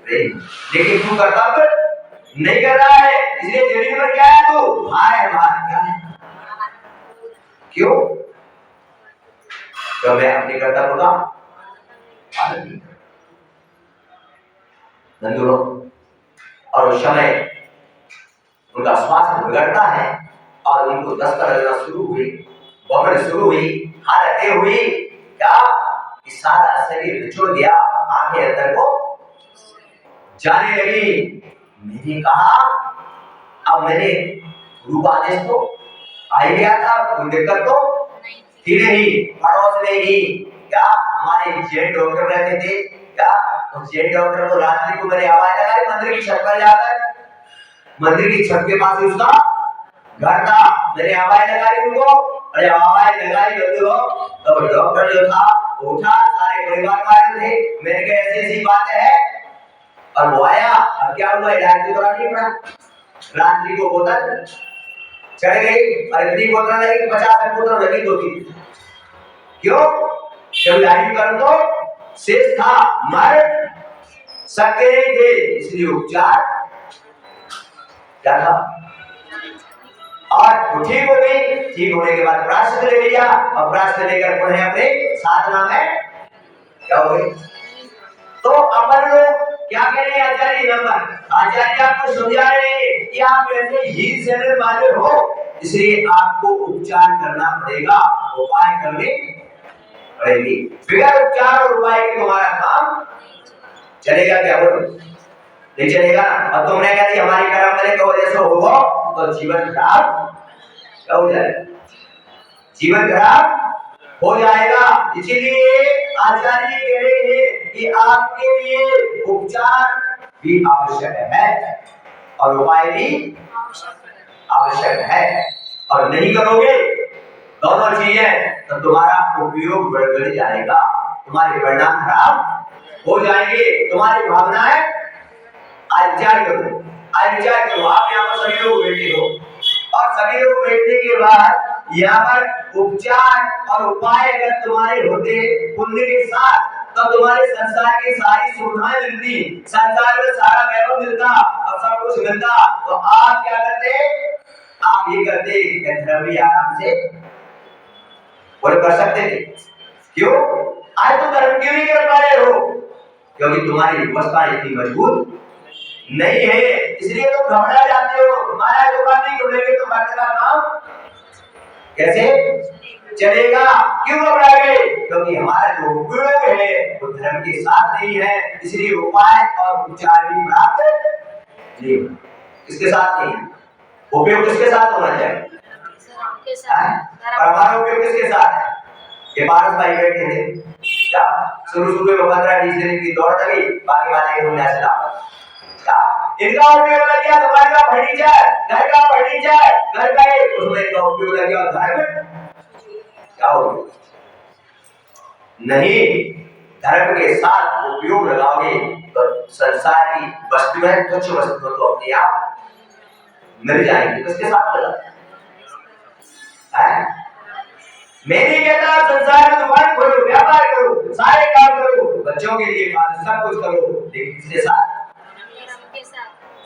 रही, लेकिन तू कर्तव्य नहीं कर रहा है, इसलिए जमीन पर क्या है, तू भार है, भार क्या है। क्यों? तो मैं अपने कर्तव्य का पालन नहीं कर नंदुरो। और उस समय उनका स्वास्थ्य बिगड़ता है और उनको दस्तक लगना शुरू हुई, बमन शुरू हुई, हालतें हुई क्या कि सारा शरीर निचोड़ गया, आंखें अंदर को जाने लगी। मैंने कहा अब मैंने रूपादेश तो आ ही गया था, कोई दिक्कत तो थी नहीं। पड़ोस में ही क्या हमारे जैन डॉक्टर रहते थे क्या, उस जैन डॉक्टर को रात्रि को मैंने आवाज लगाई मंदिर की छत पर जाकर, मंदिर की छत के पास उसका घर था, मैंने आवाज लगाई उनको। अरे आवाज लगाई बंधुओं, तो डॉक्टर जो था उठा, सारे परिवार वाले थे, मैंने कहा ऐसी ऐसी बात है, और वो आया। अब क्या हुआ, इलाज तो करानी पड़ा। रात्रि को बोतल चढ़ गई और इतनी बोतल लगी, 50 बोतल लगी, 2-3। क्यों? जब लाइन कर तो शेष था, मर सकते नहीं थे, इसलिए उपचार क्या था। और ठीक हो गई, ठीक होने के बाद प्रायश्चित ले लिया, और प्रायश्चित लेकर पुनः अपने साधना में क्या हो गई। तो अपन लोग क्या कह रहे हैं आचार्य नंबर, आचार्य आपको समझा रहे हैं कि आप ऐसे ही शरीर वाले हो, इसलिए आपको उपचार करना पड़ेगा, उपाय करने पड़ेगी। बिना उपचार और उपाय के तुम्हारा काम चलेगा क्या? बोलो नहीं चलेगा। और तुमने कहा कि हमारी कर्म करने की वजह से होगा तो जीवन खराब हो जाएगा, जीवन खराब हो जाएगा। इसीलिए आचार्य कह रहे हैं कि आपके लिए उपचार भी आवश्यक है और उपाय भी आवश्यक है, और नहीं करोगे दोनों चीजें तो तुम्हारा उपयोग बढ़ जाएगा, तुम्हारे परिणाम खराब हो जाएंगे। तुम्हारी भावनाएं आज विचार करो, आज विचार करो, आप यहाँ पर सभी लोग बैठे हो, और सभी लोग बैठने के बाद यहाँ पर उपचार और उपाय अगर तुम्हारे होते पुण्य के साथ, तो तुम्हारे संसार की सारी सुविधाएं मिलती, संसार में सारा वैभव मिलता और सब कुछ मिलता, तो आप क्या करते? आप ये करते धर्म भी आराम से बोले कर सकते थे। क्यों? आज तो धर्म क्यों नहीं कर पा रहे हो? क्योंकि तुम्हारी व्यवस्था इतनी मजबूत नहीं है, इसलिए तो घबरा जाते हो। महाराज दुकान नहीं खुलेगी तो घर का काम कैसे चलेगा? क्यों घबरा गए? क्योंकि हमारा जो उपयोग है वो धर्म के साथ नहीं है, इसलिए उपाय और उपचार भी प्राप्त नहीं, किसके साथ नहीं है? उपयोग किसके साथ होना चाहिए? और हमारा उपयोग किसके साथ है? ये पारस भाई बैठे थे क्या शुरू में 15-20 दिन की दौड़ लगी, बाकी वाले के दुनिया से लाभ क्या इनका उपयोग लग गया तुम्हारे का फर्नीचर, घर का फर्नीचर, घर का उसमें इनका उपयोग लग गया घर में क्या हो नहीं, धर्म के साथ उपयोग लगाओगे तो संसार की वस्तुएं तुच्छ वस्तुओं को अपने आप मिल जाएंगी। किसके साथ लगा है? मैं नहीं कहता संसार में दुकान खोलो, व्यापार करो, सारे काम करो, बच्चों के लिए सब कुछ करो, लेकिन किसके साथ?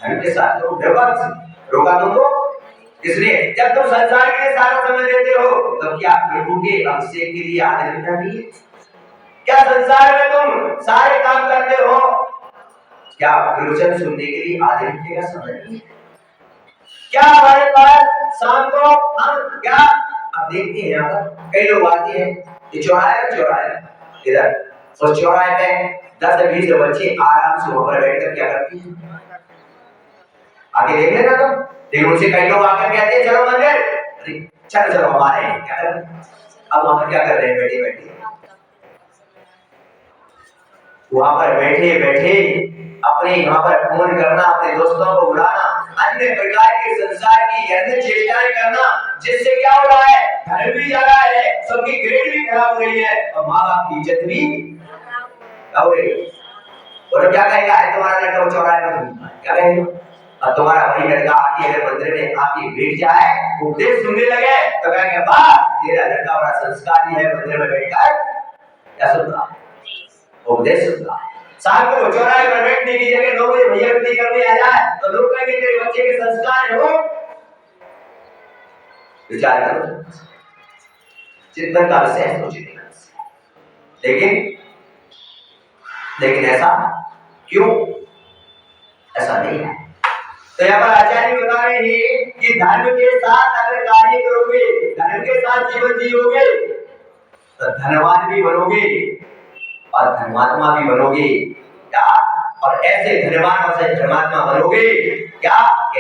धर्म के साथ करो। रोका तुमको किसने? जब तुम संसार के लिए सारा समय देते हो तब क्या प्रभु के अभिषेक के लिए आधे घंटा भी? क्या संसार में तुम सारे काम करते हो, क्या प्रवचन सुनने के लिए आधे घंटे का समय नहीं? क्या हमारे पास शाम को हम क्या आप देखते हैं यहाँ पर कई लोग आते हैं, ये चौराहे इधर उस चौराहे पे 10 से 20 बच्चे आराम से वहां पर बैठकर क्या करते हैं? आगे देख लेना तुम। लेकिन उनसे कई लोग आकर कहते हैं चलो मंदिर, अरे चलो चलो हमारे हैं क्या कर? अब वहां पर क्या कर रहे हैं? बैठे बैठे वहां पर बैठे बैठे अपने यहाँ पर फोन करना, अपने दोस्तों को बुलाना, अन्य प्रकार के संसार की अन्य चेष्टाएं करना, जिससे क्या हो रहा है? धर्म भी जा रहा है, सबकी ग्रेड भी खराब हो रही है और माँ बाप की इज्जत भी हो रही है। और क्या कहेगा है तुम्हारा लड़का वो चौराहे में क्या कहेगा? और तुम्हारा वही लड़का आके अगर मंदिर में आके बैठ जाए, उपदेश सुनने लगे तो कहेंगे वाह तेरा लड़का बड़ा संस्कारी है, मंदिर में बैठकर क्या सुन रहा है? उपदेश सुन रहा है। शाम को चौराहे पर बैठने की जगह 9 बजे भैया गति करने आ जाए तो लोग कहेंगे तेरे बच्चे के संस्कार है वो। विचार करो, चिंतन का विषय सोचिए। लेकिन ऐसा क्यों? ऐसा नहीं है। तो यहाँ पर आचार्य बता रहे हैं कि धर्म के साथ अगर कार्य करोगे, धर्म के साथ जीवन जियोगे तो धनवान भी बनोगे और धर्मात्मा भी बनोगे क्या? और ऐसे धनवान और ऐसे धर्मात्मा बनोगे क्या कि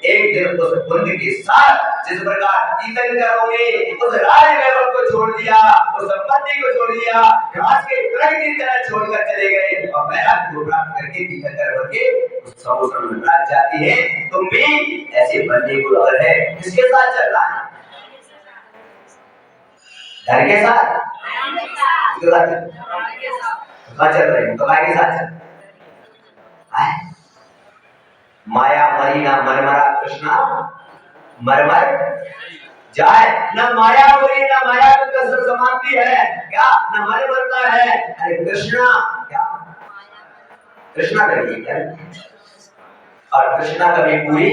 एक दिन उस पुण्य के साथ जिस प्रकार कीर्तन करोगे, उस राज वैभव को छोड़ दिया, उस संपत्ति को छोड़ दिया, घास के ट्रक की तरह छोड़कर चले गए और वैराग्य को प्राप्त करके तीर्थंकर बनके उस समुद्र में राज जाती है। तुम भी ऐसे बनने को लग है। किसके साथ चल रहा है? धन के साथ? चल रहे हैं तो काय के साथ चल? माया मरी ना मरमरा कृष्णा मरमर जाए, न माया मरी ना माया का कसर समाप्ति है क्या? न मर मरता है। अरे कृष्णा क्या? कृष्णा कभी क्या? और कृष्णा कभी पूरी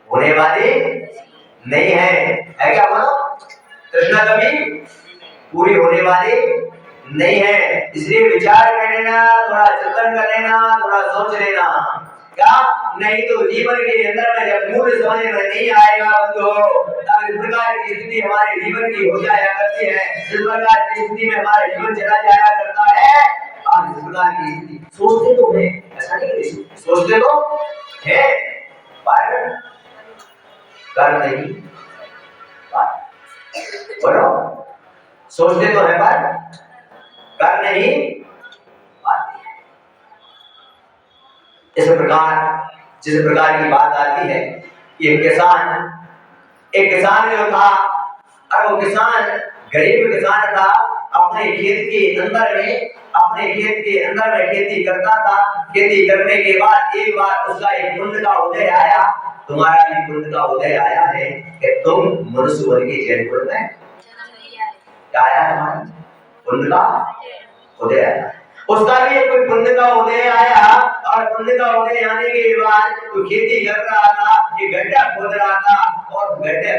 होने वाली नहीं है क्या? बोलो, कृष्णा कभी पूरी होने वाली नहीं है। इसलिए विचार कर लेना, थोड़ा चिंतन कर लेना, थोड़ा सोच लेना क्या? नहीं तो जीवन के अंदर में जब मूल समझ में नहीं आएगा बंधु, तब इस प्रकार की स्थिति हमारे जीवन की हो जाया करती है, इस प्रकार की स्थिति में हमारा जीवन चला जाया करता है। और इस प्रकार की स्थिति सोचते तो है, ऐसा नहीं सोचते तो है पर कर नहीं बोलो, सोचते तो है पर कर नहीं पाते। इस प्रकार जिस प्रकार की बात आती है, एक किसान जो था, और वो किसान गरीब किसान था, अपने खेत के अंदर में खेती करता था। खेती करने के बाद एक बार उसका एक पुण्य का उदय आया। तुम्हारा भी पुण्य का उदय आया है कि तुम मनुष्य वर्ग के जन्म में क्या आया? तुम्हारा पुण्य का उदय आया। उसका भी कोई पुण्य का उदय आया और पुण्य का उदय आने के बाद तो खेती कर रहा था, ये गड्ढा खोद रहा था और गड्ढे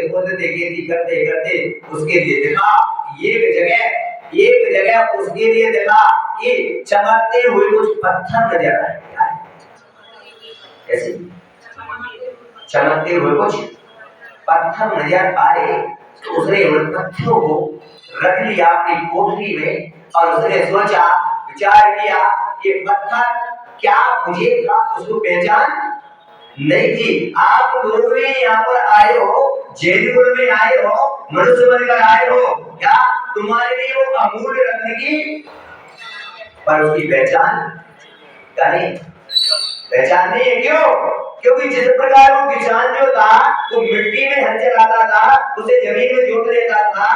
खोदते खेती करते करते उसके लिए देखा एक जगह उसके लिए देखा कि चमकते हुए कुछ पत्थर नजर आए। कैसे चमकते हुए कुछ पत्थर नजर आए तो उसने उन पत्थरों को रख लिया अपनी कोठरी में और उसने सोचा, विचार किया ये पत्थर क्या मुझे क्या उसको पहचान नहीं थी? आप लोग भी यहाँ पर आए हो, जेलपुर में आए हो, मनुष्य बनकर आए हो, क्या तुम्हारे लिए वो अमूल्य रत्न की पर उसकी पहचान क्या नहीं? पहचान नहीं है। क्यों? क्योंकि जिस प्रकार वो किसान जो था वो मिट्टी में हल चलाता था, उसे जमीन में जोत लेता था,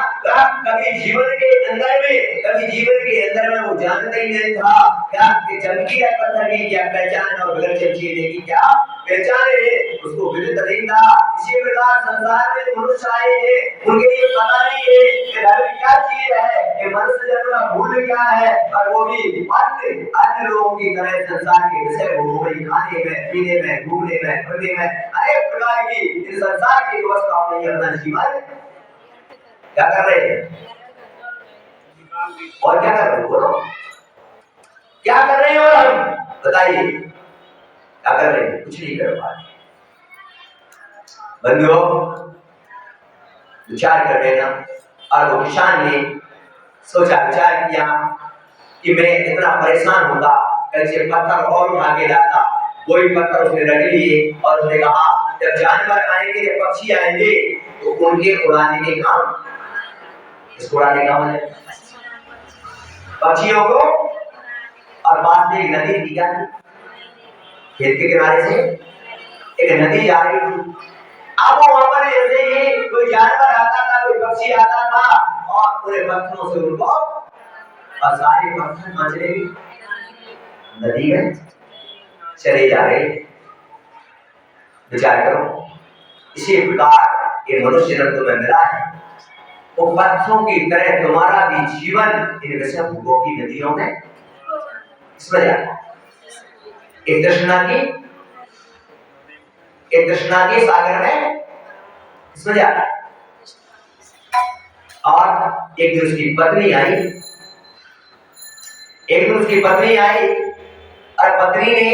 कभी जीवन के अंदर में, कभी जीवन के अंदर में वो जानता ही नहीं था क्या कि चमकीला पत्थर की क्या पहचान और बगैर चमकीले की क्या पहचान है, उसको विदित नहीं था। इसी प्रकार संसार में मनुष्य आए हैं, उनके लिए पता नहीं है कि धर्म क्या चीज है, कि मनुष्य जन्म का मूल्य क्या है, और वो भी अन्य लोगों की तरह संसार के विषय भोगों में, खाने में, पीने में, घूमने में, फिरने में, अनेक प्रकार की इस संसार की व्यवस्थाओं में अपना जीवन क्या कर रहे हैं? और क्या कर रहे हो? बोलो, क्या कर रहे हैं? और हम बताइए क्या कर रहे हैं? कुछ नहीं कर पा रहे। बंधुओं, विचार कर लेना। और वो किसान ने सोचा, विचार किया कि मैं इतना परेशान होगा, कैसे पत्थर और उठा के लाता। वही पत्थर उसने रख लिए और उसने कहा जब जानवर आएंगे, जब पक्षी आएंगे तो उनके उड़ाने के काम, इसको उड़ाने का मतलब पक्षियों को। और पास में एक नदी थी, क्या खेत के किनारे से एक नदी जा रही थी। अब वहां पर जैसे ही कोई जानवर आता था, कोई पक्षी आता था, और पूरे पत्थरों से उनको और सारे पत्थर मचले नदी में चले जा रहे। विचार करो, इसी प्रकार ये मनुष्य जन्म तुम्हें मिला है, वो पत्थरों की तरह तुम्हारा भी जीवन इन विषय भोगों की नदियों में इसमें जाता है। एक तृष्णा के सागर में इसमें जाता है। और एक दिन उसकी पत्नी आई, और पत्नी ने,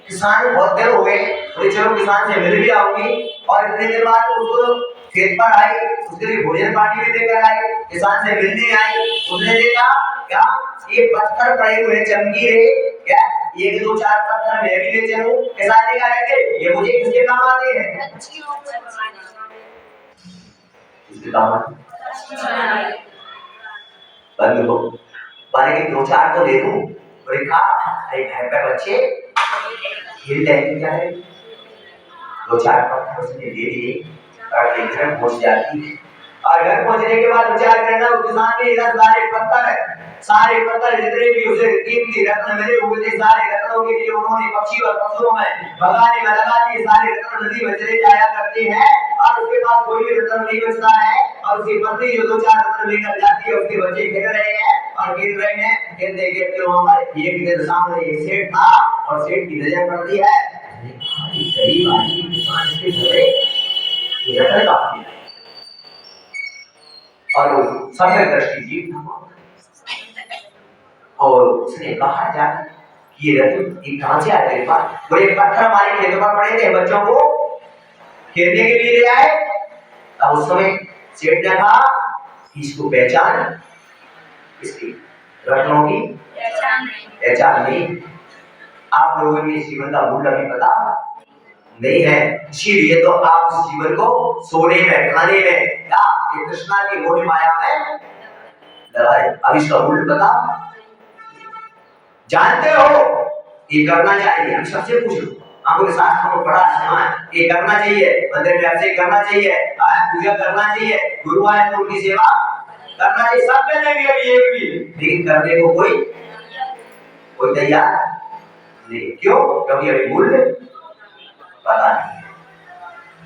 किसान बहुत देर हो गए, बोले चलो किसान से मिल भी आऊंगी, और इतने देर बाद उसको खेत पर आई, उसके लिए भोजन पानी भी लेकर आई, किसान से मिलने आई। उसने देखा क्या ये पत्थर पड़े हुए चमकीले, क्या एक दो चार पत्थर मैं भी ले चलूं? किसान ने कहा ये मुझे किसके काम आते हैं? किसके काम आते? बंद हो माने कि दो चार तो दे दूं। बोले कहा अरे घर पे बच्चे खेल रहे क्या है, दो चार पत्थर उसने दे दिए और घर पहुंच जाती है। और घर पहुंचने के बाद विचार करना, किसान ने इधर सारे पत्थर जितने भी उसे कीमती रत्न मिले हुए थे, सारे रत्नों के लिए उन्होंने पक्षी और पशुओं में भगाने में लगा दिए। सारे रत्न नदी में चले जाया करते हैं, और उसके पास कोई भी रत्न नहीं बचता है। और उसकी पत्नी जो दो चार रत्न लेकर जाती है, उसके बच्चे खेल रहे हैं, और खेल रहे हैं, खेलते खेलते वहां पर एक दिन सामने एक सेठ था, और सेठ की नजर पड़ती है, गरीब आदमी किसान के घरे रत्न काफी है, और वो समय दृष्टि जीव था। और उसने कहा जाकर कि ये रत्न ये कहां से आया तेरे पास? बोले पत्थर हमारे खेतों पर पड़े थे, बच्चों को खेलने के लिए ले आए। अब उस समय सेठ ने कहा कि इसको पहचान, इसकी रत्नों की पहचान नहीं। आप लोगों ने जीवन का मूल्य अभी पता नहीं है, इसीलिए तो आप इस जीवन को सोने में, खाने में, या तृष्णा की मोह माया में लगाए। अब इसका मूल्य पता जानते हो? ये करना चाहिए। हम सबसे पूछ लो, आपके शास्त्रों में पढ़ा है ये करना चाहिए, मंदिर में ऐसे करना चाहिए, पूजा करना चाहिए, गुरु आए तो उनकी सेवा करना चाहिए, सब करने के लिए एक भी, लेकिन करने को कोई तैयार नहीं। क्यों? क्योंकि अभी मूल्य पता नहीं।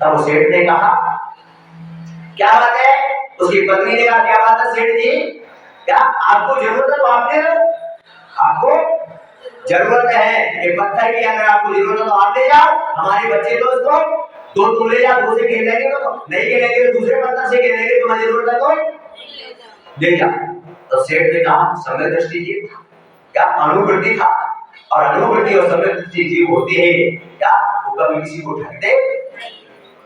तब उस सेठ ने कहा क्या बात है? उसकी पत्नी ने कहा क्या बात है सेठ जी, क्या आपको जरूरत है तो आप दे दो, आपको जरूरत है ये पत्थर की, अगर आपको जरूरत है तो आप ले जाओ, हमारे बच्चे तो उसको दो तुम ले जाओ, दो से खेल लेंगे, तो नहीं खेलेंगे तो दूसरे पत्थर से खेलेंगे, तुम्हें जरूरत है तो ले जाओ। तो सेठ ने कहा समय दृष्टि जीव था, क्या अनुवृत्ति था, और अनुवृत्ति और समय दृष्टि जीव होती है क्या, वो कभी किसी को ठगते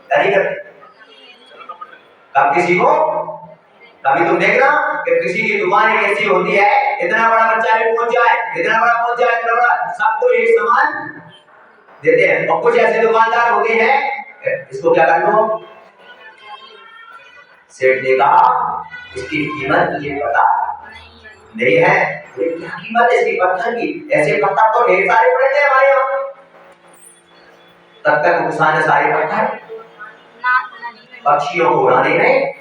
नहीं करते, कब किसी को कभी तुम देखना कि किसी की दुकान एक ऐसी होती है, इतना बड़ा बच्चा भी पहुंच जाए, इतना बड़ा पहुंच जाए, इतना बड़ा, सबको एक समान देते हैं। और कुछ ऐसे दुकानदार होते हैं, इसको क्या कर लो, सेठ ने कहा इसकी कीमत तुझे पता नहीं है। बोले क्या कीमत है इसकी पत्थर की? ऐसे पत्थर तो ढेर सारे पड़े थे हमारे यहाँ। तब तक किसान ने सारे पत्थर पक्षियों को उड़ाने में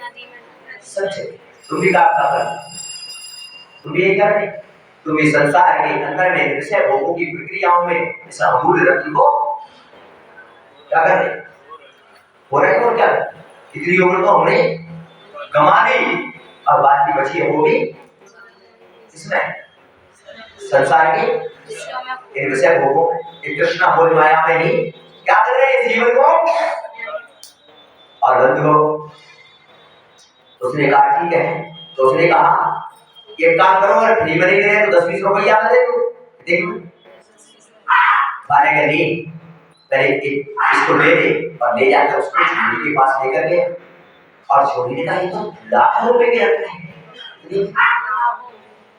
सच। तुम भी काम कर, तुम भी कर रहे, तुम इस संसार के अंदर में विषय भोगों की प्रक्रियाओं में इस अमूल्य रत्न को क्या कर रहे हो रहे हो? क्या इतनी उम्र तो हमने कमा दी, अब बात की बची है वो भी इसमें संसार के इन विषय भोगों, एक कृष्णा बोल माया में ही क्या कर रहे हैं इस जीवन को। और बंधुओं, उसने कहा ठीक है, तो उसने कहा एक काम करो, अगर फ्री में नहीं रहे तो 10-20 रुपया दे दो। देखो खाने का नहीं, पहले इसको ले ले और ले जाकर उसको झोली के पास लेकर गए। और झोली ने कहा ये तो लाखों रुपए के रत्न है।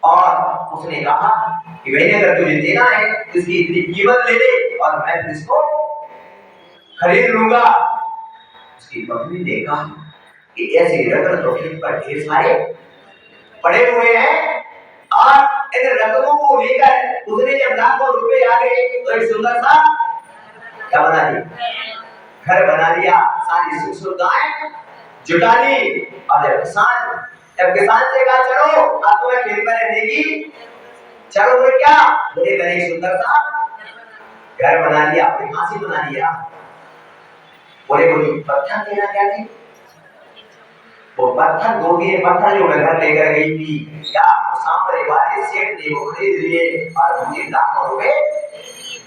और उसने कहा कि मैंने अगर तुझे देना है तो इसकी इतनी कीमत ले ले और मैं फिर इसको खरीद लूंगा। उसकी पत्नी ने कहा कि ऐसे रत्न तो पर ढेर सारे पड़े हुए हैं, और इन रत्नों को लेकर उसने जब लाखों रुपए आ गए तो एक सुंदर सा क्या बना दिया, घर बना दिया, सारी सुख सुविधाएं जुटा ली। और जब किसान से कहा चलो अब तुम्हें खेत में देगी, चलो बोले क्या, बोले मैंने एक सुंदर सा घर बना लिया, अपनी फांसी बना लिया। बोले मुझे पत्थर देना क्या थी? वो पत्थर दो दिए, पत्थर जो मैं घर लेकर गई थी, क्या सामने वाले सेठ ने वो खरीद लिए और मुझे लाखों रुपए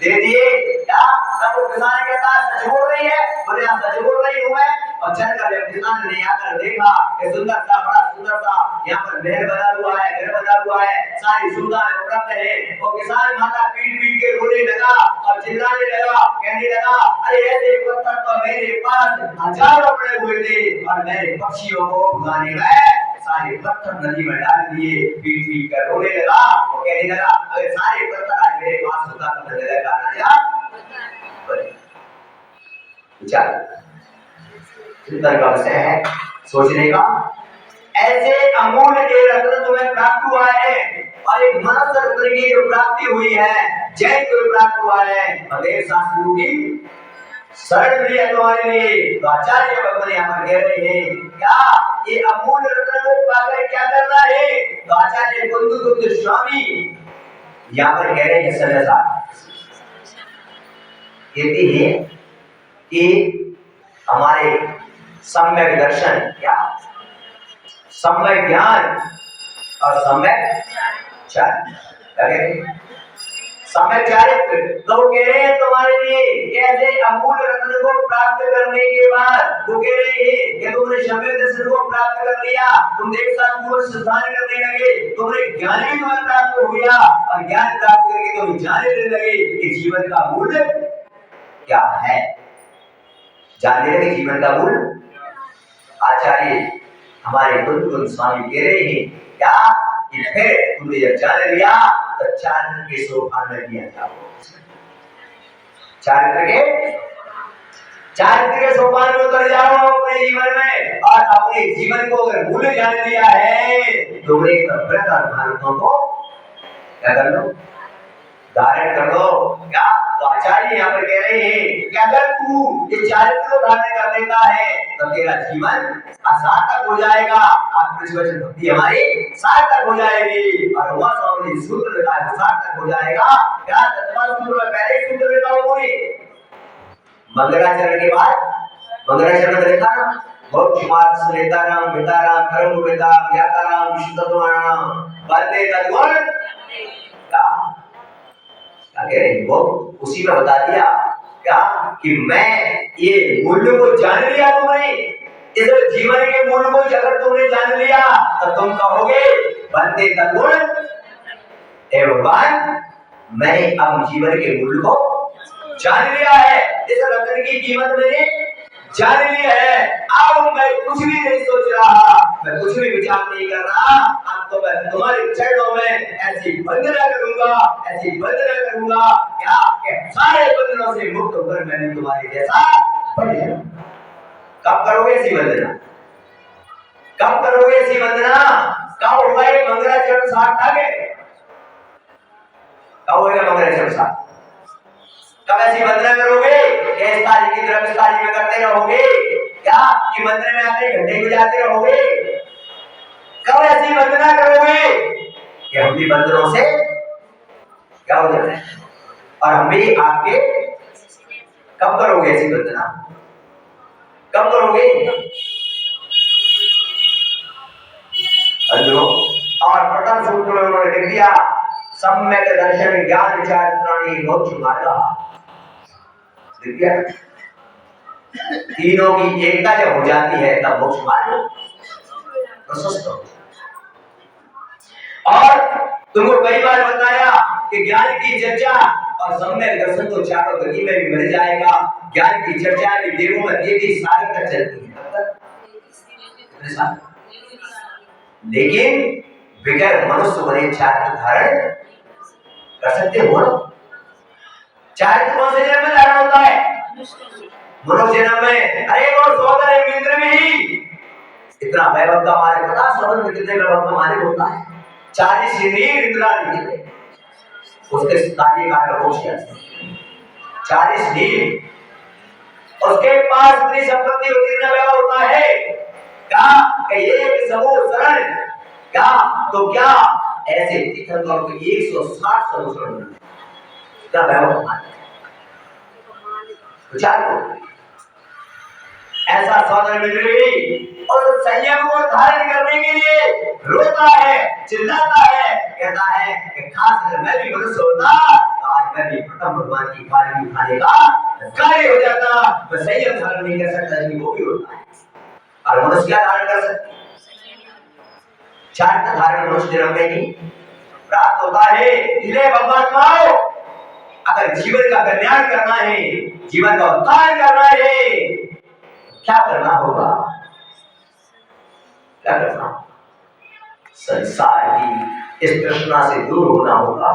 दे दिए। क्या तब वो किसान कहता सच बोल रही है? बोले हाँ सच बोल रही हूँ मैं। और चलकर जब किसान ने आकर देखा कि सुंदर सा, बड़ा सुंदर सा यहाँ पर महल बना हुआ है, घर बना हुआ है, सारी सुविधाएं उपलब्ध है। वो किसान माता पीट पीट के रोने लगा और चिल्लाने लगा, कहने लगा अरे ऐसे पत्थर तो मेरे पास हजारों पड़े हुए थे और मैंने पक्षियों को उड़ाने में सारे पत्थर नदी में डाल दिए। पीट पीट कर रोने लगा। वो कहने लगा अगर सारे पत्थर आज मेरे पास होता तो मैं लगा राजा विचार चिंतन का विषय है, सोचने का। ऐसे अमूल्य के रत्न तुम्हें प्राप्त हुआ है और एक मनुष्य रत्न की जो प्राप्ति हुई है, जैन को प्राप्त हुआ है, अनेक शास्त्रों की शरण लिया तुम्हारे लिए। तो आचार्य भगवान यहाँ पर कह रहे हैं क्या ये अमूल्य रत्न को पाकर क्या करना है? तो आचार्य कुंदुकुंद स्वामी यहाँ पर कह रहे हैं सरलता, कहते हैं कि हमारे सम्यक दर्शन, क्या सम्यक ज्ञान और सम्यक चारित्र, सम्यक चारित्र। तो वो कह रहे हैं तुम्हारे लिए कैसे अमूल्य रत्न को प्राप्त करने के बाद वो कह रहे हैं कि तुमने सम्यक दर्शन को प्राप्त कर लिया, तुम देव साधु स्नान करने लगे, तुमने ज्ञान भी तुम्हें प्राप्त हो गया और ज्ञान प्राप्त करके तुम जानने लगे कि जीवन का मूल्य क्या है, जानने लगे जीवन का मूल्य। आचार्य हमारे कुंदकुंद स्वामी कह रहे हैं क्या कि फिर तुमने जब जान लिया तो चारित्र के सोपान में दिया जाओ। चारित्र के सोपान में उतर जाओ अपने जीवन में, और अपने जीवन को अगर मूल्य जान लिया है तो व्रत और भारतों को क्या कर लो, धारण कर लो। क्या तो आचार्य यहाँ पर कह रहे हैं कि अगर तू ये चारित्र को धारण कर लेता है तो तेरा जीवन सार्थक हो जाएगा, आत्मविश्वास भक्ति हमारी सार्थक हो जाएगी। और वह स्वामी सूत्र बताया सार्थक हो जाएगा। क्या तत्व सूत्र में पहले सूत्र बताओ मंगलाचरण के बाद, मंगलाचरण में देखा ना, बहुत कुमार सुनेताराम बेताराम धर्म बेताराम ज्ञाताराम विशुद्धत्वनाम वंदे तद्गुण, क्या कह रहे हैं वो उसी में बता दिया क्या कि मैं ये मूल्य को जान लिया तुमने, इस जीवन के मूल्य को अगर तुमने जान लिया तो तुम कहोगे बंदे तद्गुण, हे भगवान मैंने अब जीवन के मूल्य को जान लिया है, इस रत्न की कीमत मैंने जान लिया है, अब मैं कुछ भी नहीं सोच रहा, मैं कुछ भी विचार नहीं कर रहा। अब तो मैं तुम्हारे चरणों में ऐसी वंदना करूंगा, ऐसी वंदना करूंगा क्या कि सारे बंधनों से मुक्त होकर मैं भी तुम्हारे जैसा बन जाऊं। कब करोगे ऐसी वंदना? कब करोगे ऐसी वंदना? कब होगा ये मंगलाचरण सार्थक है? कब होगा मंगलाचरण सार्थक? कब ऐसी वंदना करोगे? इस तारीख की तरफ इस तारीख में करते रहोगे क्या कि मंदिर में आके घंटे गुजारते रहोगे? कब ऐसी वंदना करोगे कि हम भी बंदरों से क्या हो जाए और हम भी आपके? कब करोगे ऐसी वंदना? कब करोगे? और प्रथम सूत्र में उन्होंने लिख दिया सम्यक दर्शन ज्ञान विचार प्राणी मोक्ष मार्ग। तीनों की एकता जब हो जाती है तब मोक्ष मार्ग प्रशस्त हो। और तुमको कई बार बताया कि ज्ञान की चर्चा और सम्यक दर्शन तो चारों गति में भी मिल जाएगा। ज्ञान की चर्चा भी देवों में देवी सागर तक चलती है, लेकिन बगैर मनुष्य बने चारित्र धारण कर सकते हो? चारित्र कौन से जन्म में धारण होता है? मनुष्य जन्म में। अरे वो 14 इंद्र में ही इतना वैभव का मालिक, पता 14 में कितने वैभव का मालिक होता है? 40 शरीर इंद्राणी के उसके कार्य का मोक्ष है 40 नील। उसके पास इतनी संपत्ति उत्तीर्ण वैभव होता है क्या कि एक समूह शरण क्या तो क्या ऐसे तीर्थंकरों को 160 समूह शरण का वैभव होता है। विचार करो ऐसा सौदर मिल और संयम को धारण करने के लिए रोता है, चिल्लाता है, कहता है कि खास अगर मैं भी मनुष्य होता तो आज मैं भी प्रथम भगवान की पालकी उठाने का कार्य हो जाता। मैं संयम धारण नहीं कर सकता, लेकिन वो भी होता है। और मनुष्य क्या धारण कर सकता? चारित्र धारण मनुष्य जन्म में ही प्राप्त होता है। इसलिए भगवान माओ अगर जीवन का कल्याण करना है, जीवन का उत्थान करना है, क्या करना होगा? क्या करना? संसार की इस तृष्णा से दूर होना होगा।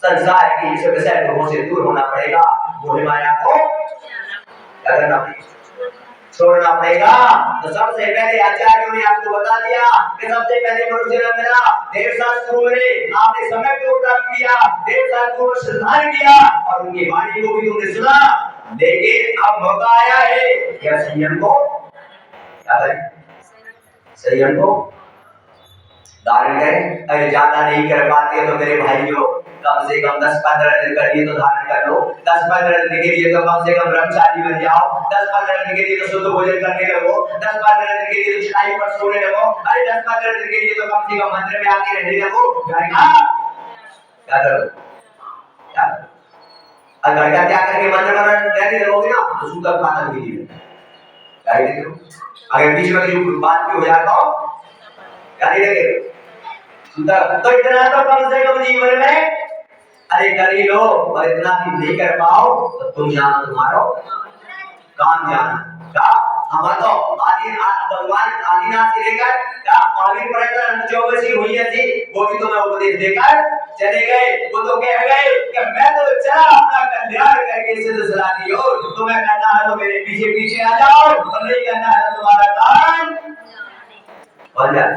संसार की इस विषय भोगों से दूर होना पड़ेगा। मोह माया को क्या करना पड़ेगा? छोड़ना पड़ेगा। तो सबसे पहले आचार्यों ने आपको बता दिया कि सबसे पहले मनुष्य जन्म मिला, देव शास्त्रों ने आपने समय को प्राप्त किया, देव शास्त्रों को श्रद्धान किया और उनकी वाणी को भी तुमने सुना। लेकिन अब मौका आया है क्या संयम को क्या करें? संयम को धारण करें। अरे ज्यादा नहीं कर पाते तो मेरे भाइयों कम से कम 10-15 दिन के लिए तो धारण कर लो। 10-15 दिन के लिए तो कम से कम ब्रह्मचारी बन जाओ। 10-15 दिन के लिए तो शुद्ध भोजन करने लगो। 10-15 दिन के लिए तो चटाई पर सोने लगो। अरे 10-15 दिन के लिए तो कम से कम मंदिर में आके रहने लगो। घर का क्या करो? क्या करो? अगर घर का त्याग करके मंदिर में रहने लगोगे ना तो शुद्ध खाना भी नहीं मिलेगा। अगर बीच में कोई बात भी हो जाता हो क्या नहीं लगेगा? तो इतना तो कम से कम जीवन में अरे कर ही लो। और इतना भी नहीं कर पाओ तो तुम जानो तुम्हारा काम जाना क्या? हमारा तो भगवान आदिनाथ से लेकर क्या महावीर पर्यटन 24 हुई थी, वो भी तुम्हें उपदेश देकर चले गए। वो तो कह गए कि मैं तो चला अपना कल्याण करके सिद्ध सला दी हो, तुम्हें करना है तो मेरे पीछे पीछे आ जाओ और नहीं करना है तो तुम्हारा काम हो जाए।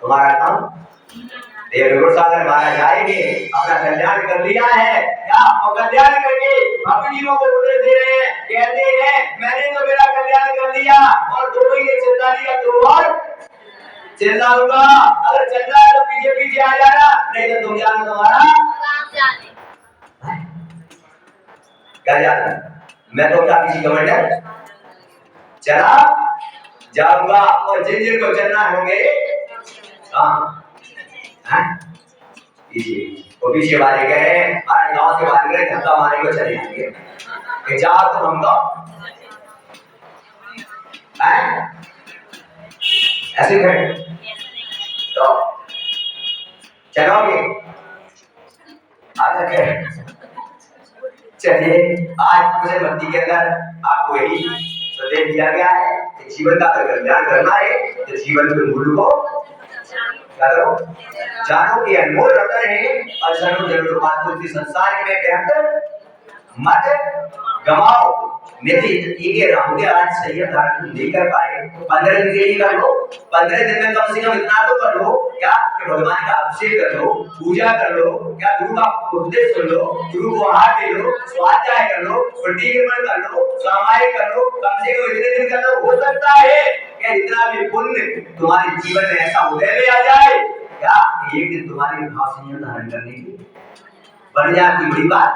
तुम्हारा काम देवगुरु सागर महाराज आएंगे, अपना कल्याण कर लिया है क्या? और कल्याण करके अपने जीवों को उपदेश दे रहे हैं, कहते हैं मैंने तो मेरा कल्याण कर लिया और दोनों ये चिल्ला लिया तो और चिल्लाऊंगा। अगर चलना है तो पीछे पीछे आ जाना, नहीं तो तुम जानो तुम्हारा काम जाने। क्या जाना? मैं तो क्या किसी कमांडर चला जाऊंगा और जिन जिन को चलना होंगे पीछे वाले कह रहे हैं हमारे गांव से बाहर गए धक्का मारे को चले जाएंगे कि जाओ तो हम तो ऐसे करें तो चलोगे? चलिए आज मुझे बत्ती के अंदर आपको यही संदेश दिया गया है। कि जीवन का अगर कल्याण करना है तो जीवन के मूल्य को क्या करो, जानो कि अनमोल रतन है और सर्व जगत पात्र संसार में व्यर्थ मत गवाओ। मेरे ये रहोगे आज संयम धारण नहीं कर पाए तो 15 दिन के लिए कर लो, 15 दिन में कम से कम इतना तो कर लो क्या कि भगवान का अभिषेक कर लो, पूजा कर लो, क्या गुरु का उपदेश सुन लो, गुरु को आहार दे लो, स्वाध्याय कर लो, प्रतिक्रमण कर लो, सामायिक कर लो, कम से कम इतने दिन कर लो। हो सकता है कि इतना भी पुण्य तुम्हारे जीवन में ऐसा उदय में आ जाए क्या एक दिन तुम्हारे भाव संयम धारण करने की बन जाती बड़ी बात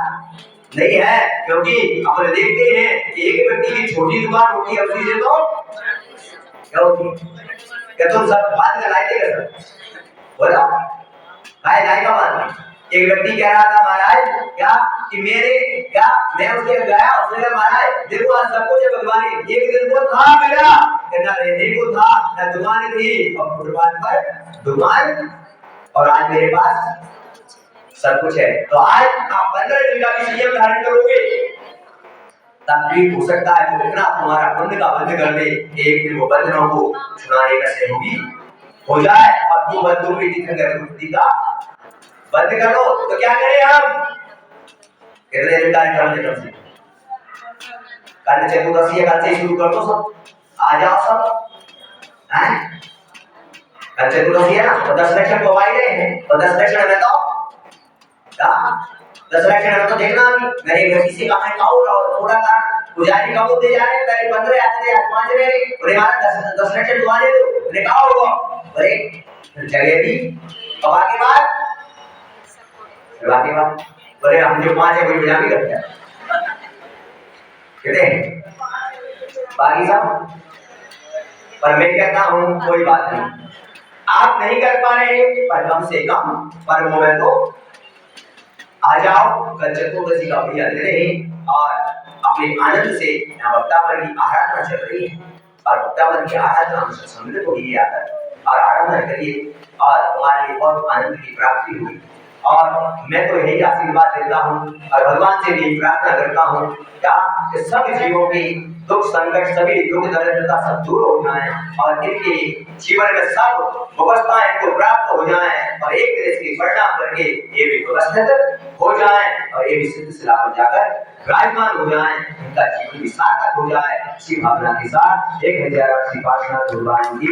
नहीं है। क्योंकि अपन देखते हैं कि एक व्यक्ति की छोटी दुकान होती है उसी से तो क्या होती क्या तुम सब बात का लाइटे कर बोला काय का बात। एक व्यक्ति कह रहा था महाराज क्या कि मेरे क्या मैं उसके गया उसने कहा महाराज देखो आज सब कुछ भगवान एक दिन वो था मेरा कहना रहने को था ना दुकान थी और फुटपाथ पर दुकान और आज मेरे पास सब कुछ है। तो आज आप 15 दिन का भी संयम धारण करोगे तब भी हो सकता है तो इतना तुम्हारा पुण्य का बंध कर दे एक दिन वो बंधनों को छुड़ाने का सहयोगी हो जाए और तू बंधु की तिथि का बंद कर लो। तो क्या करें हम कितने दिन कार्यक्रम ले कल चतुर्दशी है, कल से शुरू कर दो सब आ जाओ सब हैं। कल चतुर्दशी है ना तो 10 लक्षण तो आ ही रहे हैं तो 10 लक्षण में तो 10 लक्षण में तो देखना अभी मेरे घर किसी का मैं खाऊं और थोड़ा सा पुजारी का वो दे जा रहे हैं करीब 15 आते हैं 5 रहे और हमारा 10 लक्षण दुआने दो मैंने कहा होगा अरे जगह भी और बाकी बात बोले हम जो 5 है कोई मजा भी करते हैं कहते हैं बाकी सब। पर मैं कहता हूँ कोई बात नहीं आप नहीं कर पा रहे पर कम से कम पर्वों में तो आ जाओ। कल चतुर्दशी का भैया ले रहे और अपने आनंद से वक्तावन की आराधना चल रही है और वक्तावन की आराधना से सम्मिलित होगी आकर और आराधना करिए और तुम्हारे बहुत आनंद की प्राप्ति हुई। और मैं तो यही आशीर्वाद देता हूँ और भगवान से भी प्रार्थना करता हूँ क्या कि सब जीवों की दुख संकट सभी दुख दरिद्रता सब दूर हो जाए और इनके जीवन में सब व्यवस्थाएं को प्राप्त हो जाए और एक दिन इसकी परिणाम करके ये भी व्यवस्थित हो जाए और ये भी सिद्ध सिला हो जाकर विराजमान हो जाए इनका जीवन भी सार्थक हो जाए। इसी भावना के साथ 1000 श्री पार्षद भगवान की